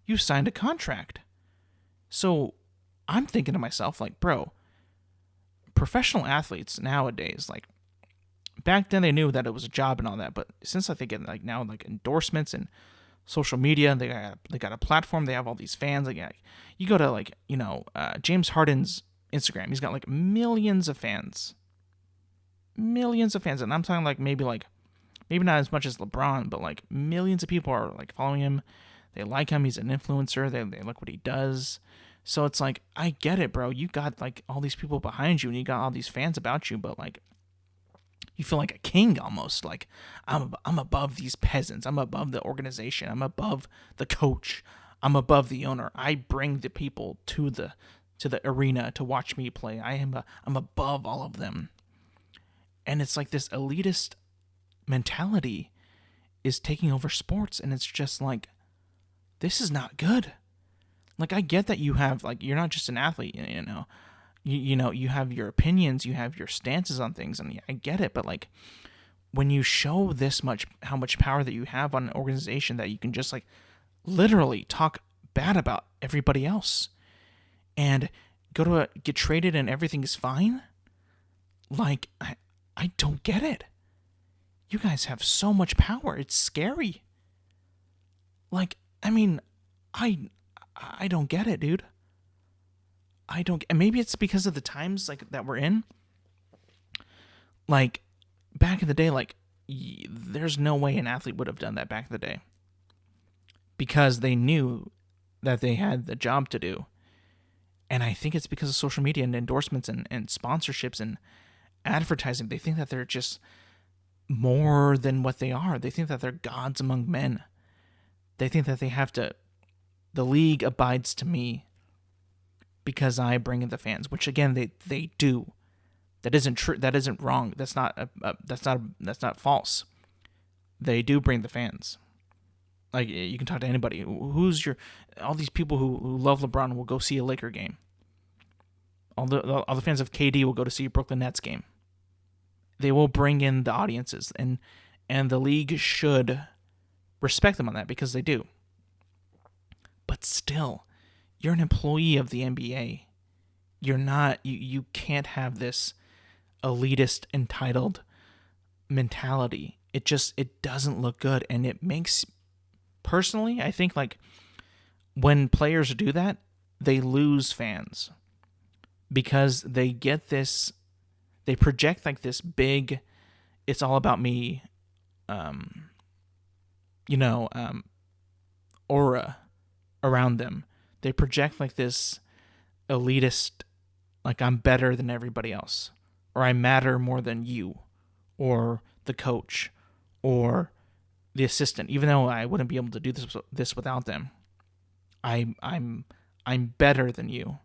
You signed a contract. So I'm thinking to myself, like, bro, professional athletes nowadays, like, back then they knew that it was a job and all that, but since I think it, like, now, like, endorsements and social media, they got a platform, they have all these fans. Like, you go to, like, James Harden's Instagram, he's got like millions of fans, and I'm talking like maybe not as much as LeBron, but like millions of people are like following him. They like him. He's an influencer. They like what he does. So it's like, I get it, bro. You got like all these people behind you and you got all these fans about you, but like, you feel like a king almost. Like, I'm above these peasants. I'm above the organization. I'm above the coach. I'm above the owner. I bring the people to the arena to watch me play. I'm above all of them. And it's like this elitist mentality is taking over sports, and it's just like, this is not good. Like, I get that you have, like, you're not just an athlete, you have your opinions, you have your stances on things, and I get it, but like, when you show how much power that you have on an organization, that you can just like literally talk bad about everybody else and get traded and everything is fine, like, I don't get it. You guys have so much power. It's scary. Like, I mean, I don't get it, dude. I don't. And maybe it's because of the times like that we're in. Like, back in the day, like, there's no way an athlete would have done that back in the day, because they knew that they had the job to do. And I think it's because of social media and endorsements and sponsorships and advertising. They think that they're just more than what they are. They think that they're gods among men. They think that they have to, the league abides to me because I bring in the fans, which again, they do. That isn't true. That isn't wrong. That's not false. They do bring the fans. Like, you can talk to anybody. All these people who love LeBron will go see a Laker game. All the fans of KD will go to see a Brooklyn Nets game. They will bring in the audiences, and the league should respect them on that, because they do. But still, you're an employee of the NBA. You're not. You can't have this elitist, entitled mentality. It doesn't look good, and it makes. Personally, I think, like, when players do that, they lose fans, because they get this, they project like this big, it's all about me, aura around them. They project like this elitist, like, I'm better than everybody else, or I matter more than you, or the coach, or the assistant, even though I wouldn't be able to do this without them. I'm better than you.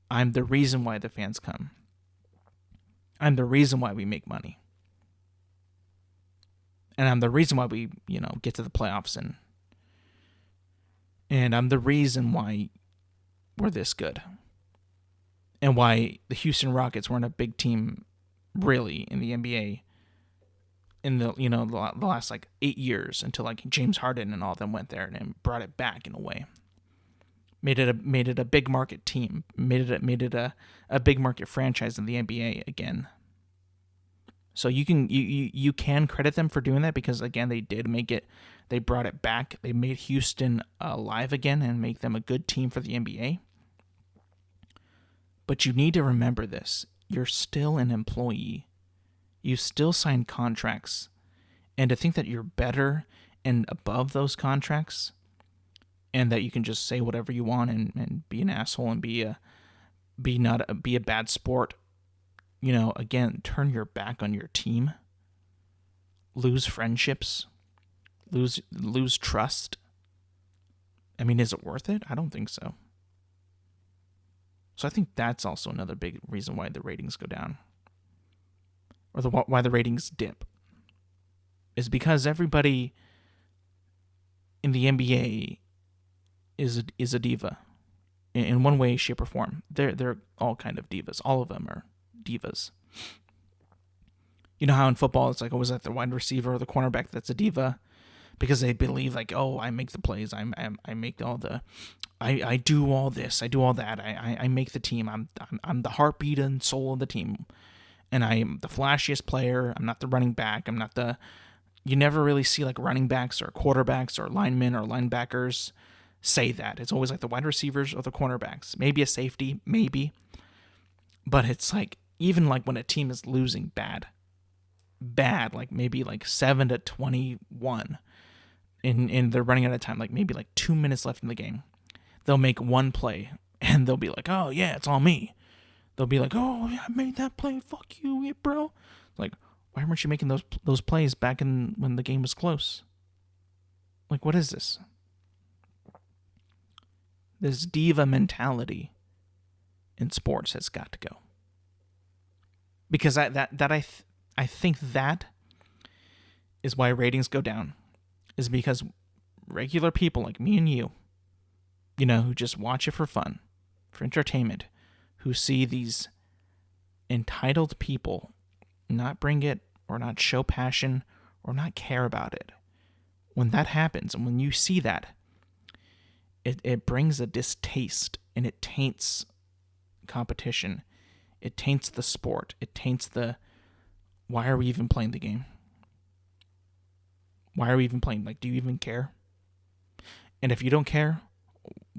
I'm the reason why the fans come. I'm the reason why we make money. And I'm the reason why we, get to the playoffs, and I'm the reason why we're this good. And why the Houston Rockets weren't a big team really in the NBA in the the last like 8 years, until like James Harden and all of them went there and brought it back in a way. Made it a big market team. Made it a big market franchise in the NBA again. So you can credit them for doing that, because again, they did make it. They brought it back. They made Houston alive again and make them a good team for the NBA. But you need to remember this. You're still an employee. You still sign contracts. And to think that you're better and above those contracts, and that you can just say whatever you want and be an asshole and be a bad sport, again, turn your back on your team, lose friendships, lose trust. I mean, is it worth it? I don't think so. So I think that's also another big reason why the ratings go down, or why the ratings dip, is because everybody in the NBA is a diva in one way, shape, or form. They're all kind of divas. All of them are divas. You know how in football it's like always like the wide receiver or the cornerback that's a diva, because they believe like, oh, I make the plays, I make all the, I do all this, I do all that, I make the team, I'm the heartbeat and soul of the team, and I'm the flashiest player. I'm not the running back. I'm not the. You never really see like running backs or quarterbacks or linemen or linebackers say that. It's always like the wide receivers or the cornerbacks. Maybe a safety, maybe, but it's like even like when a team is losing bad, like maybe like 7-21. And they're running out of time, like maybe like 2 minutes left in the game. They'll make one play, and they'll be like, oh, yeah, it's all me. They'll be like, oh, yeah, I made that play. Fuck you, yeah, bro. Like, why weren't you making those plays back in when the game was close? Like, what is this? This diva mentality in sports has got to go. Because I think that is why ratings go down. Is because regular people like me and you, who just watch it for fun, for entertainment, who see these entitled people not bring it or not show passion or not care about it. When that happens, and when you see that, it brings a distaste, and it taints competition. It taints the sport. It taints why are we even playing the game? Why are we even playing? Like, do you even care? And if you don't care,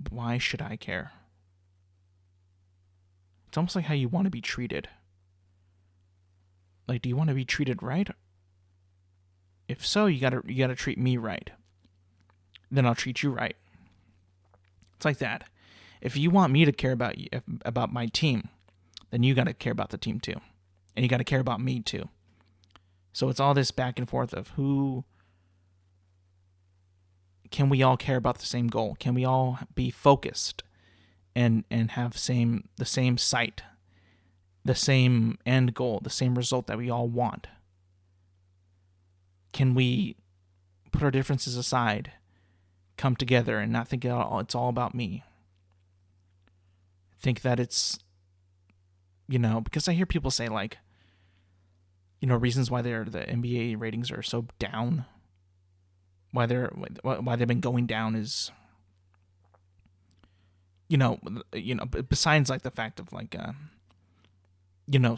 why should I care? It's almost like how you want to be treated. Like, do you want to be treated right? If so, you gotta treat me right. Then I'll treat you right. It's like that. If you want me to care about my team, then you gotta care about the team too, and you gotta care about me too. So it's all this back and forth of who. Can we all care about the same goal? Can we all be focused and have the same sight, the same end goal, the same result that we all want? Can we put our differences aside, come together, and not think it's all about me? Think that it's, because I hear people say like, reasons why the NBA ratings are so down. Why they've been going down is, besides like the fact of like,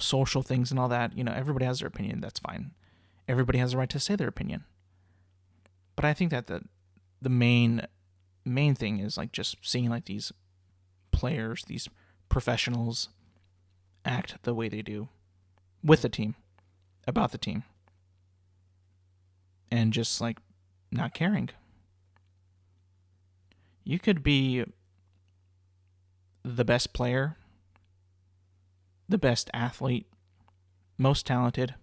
social things and all that, everybody has their opinion. That's fine. Everybody has the right to say their opinion. But I think that the main thing is like just seeing like these players, these professionals act the way they do with the team, about the team, and just like not caring. You could be the best player, the best athlete, most talented,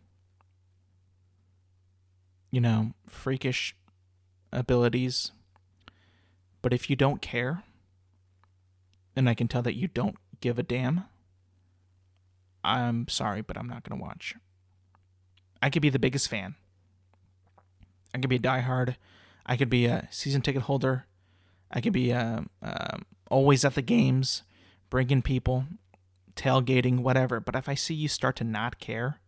freakish abilities, but if you don't care, and I can tell that you don't give a damn, I'm sorry, but I'm not going to watch. I could be the biggest fan. I could be a diehard. I could be a season ticket holder. I could be always at the games, bringing people, tailgating, whatever. But if I see you start to not care,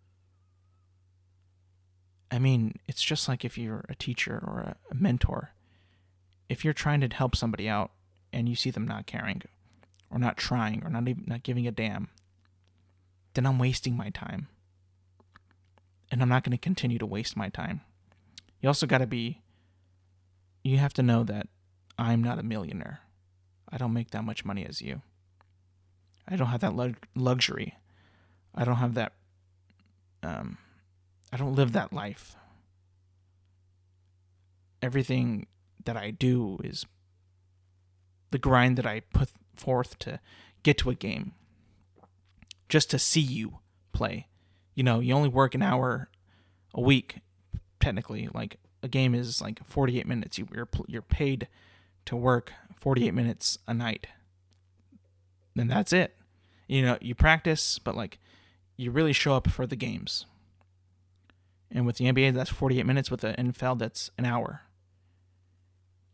I mean, it's just like if you're a teacher or a mentor. If you're trying to help somebody out and you see them not caring or not trying or not giving a damn, then I'm wasting my time. And I'm not going to continue to waste my time. You also you have to know that I'm not a millionaire. I don't make that much money as you. I don't have that luxury. I don't have that, I don't live that life. Everything that I do is the grind that I put forth to get to a game. Just to see you play. You only work an hour a week, technically. Like, a game is like 48 minutes. You're paid to work 48 minutes a night. And that's it. You practice, but like you really show up for the games. And with the NBA, that's 48 minutes. With the NFL, that's an hour.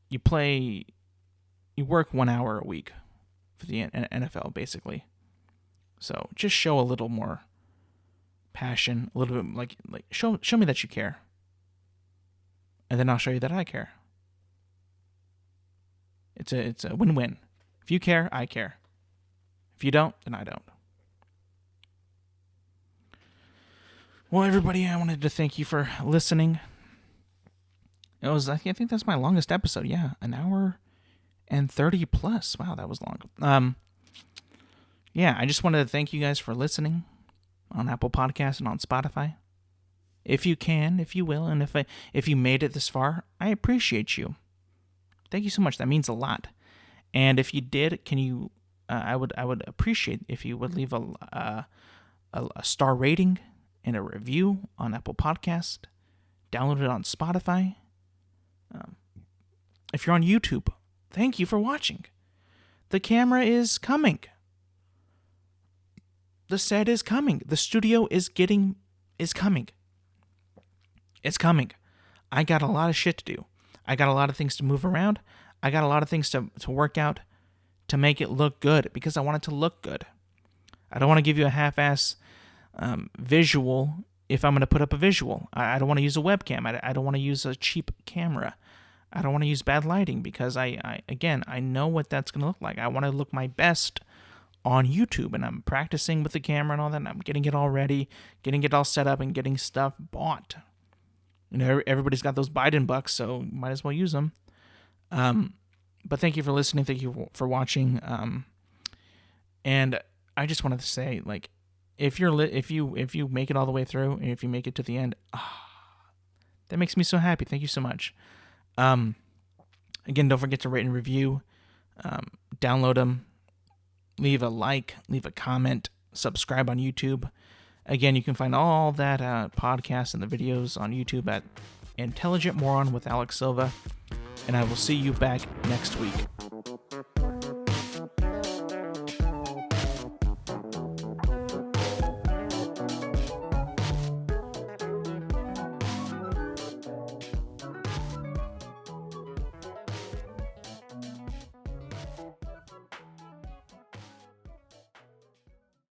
You work 1 hour a week for the NFL, basically. So just show a little more passion, a little bit like show me that you care. And then I'll show you that I care. It's a win-win. If you care, I care. If you don't, then I don't. Well, everybody, I wanted to thank you for listening. I think that's my longest episode. Yeah, an hour and 30 plus. Wow, that was long. Yeah, I just wanted to thank you guys for listening on Apple Podcasts and on Spotify. If you can, if you will, and if you made it this far, I appreciate you. Thank you so much. That means a lot. And if you did, can you? I would appreciate if you would leave a star rating and a review on Apple Podcast. Download it on Spotify. If you're on YouTube, thank you for watching. The camera is coming. The set is coming. The studio is coming. It's coming. I got a lot of shit to do. I got a lot of things to move around. I got a lot of things to work out to make it look good, because I want it to look good. I don't want to give you a half-ass visual if I'm going to put up a visual. I don't want to use a webcam. I don't want to use a cheap camera. I don't want to use bad lighting, because I know what that's going to look like. I want to look my best on YouTube, and I'm practicing with the camera and all that, and I'm getting it all ready, getting it all set up, and getting stuff bought. Everybody's got those Biden bucks, so might as well use them. But thank you for listening. Thank you for watching. And I just wanted to say, like, if you make it all the way through, and if you make it to the end, that makes me so happy. Thank you so much. Again, don't forget to rate and review. Download them. Leave a like. Leave a comment. Subscribe on YouTube. Again, you can find all that podcast and the videos on YouTube at Intelligent Moron with Alex Silva. And I will see you back next week.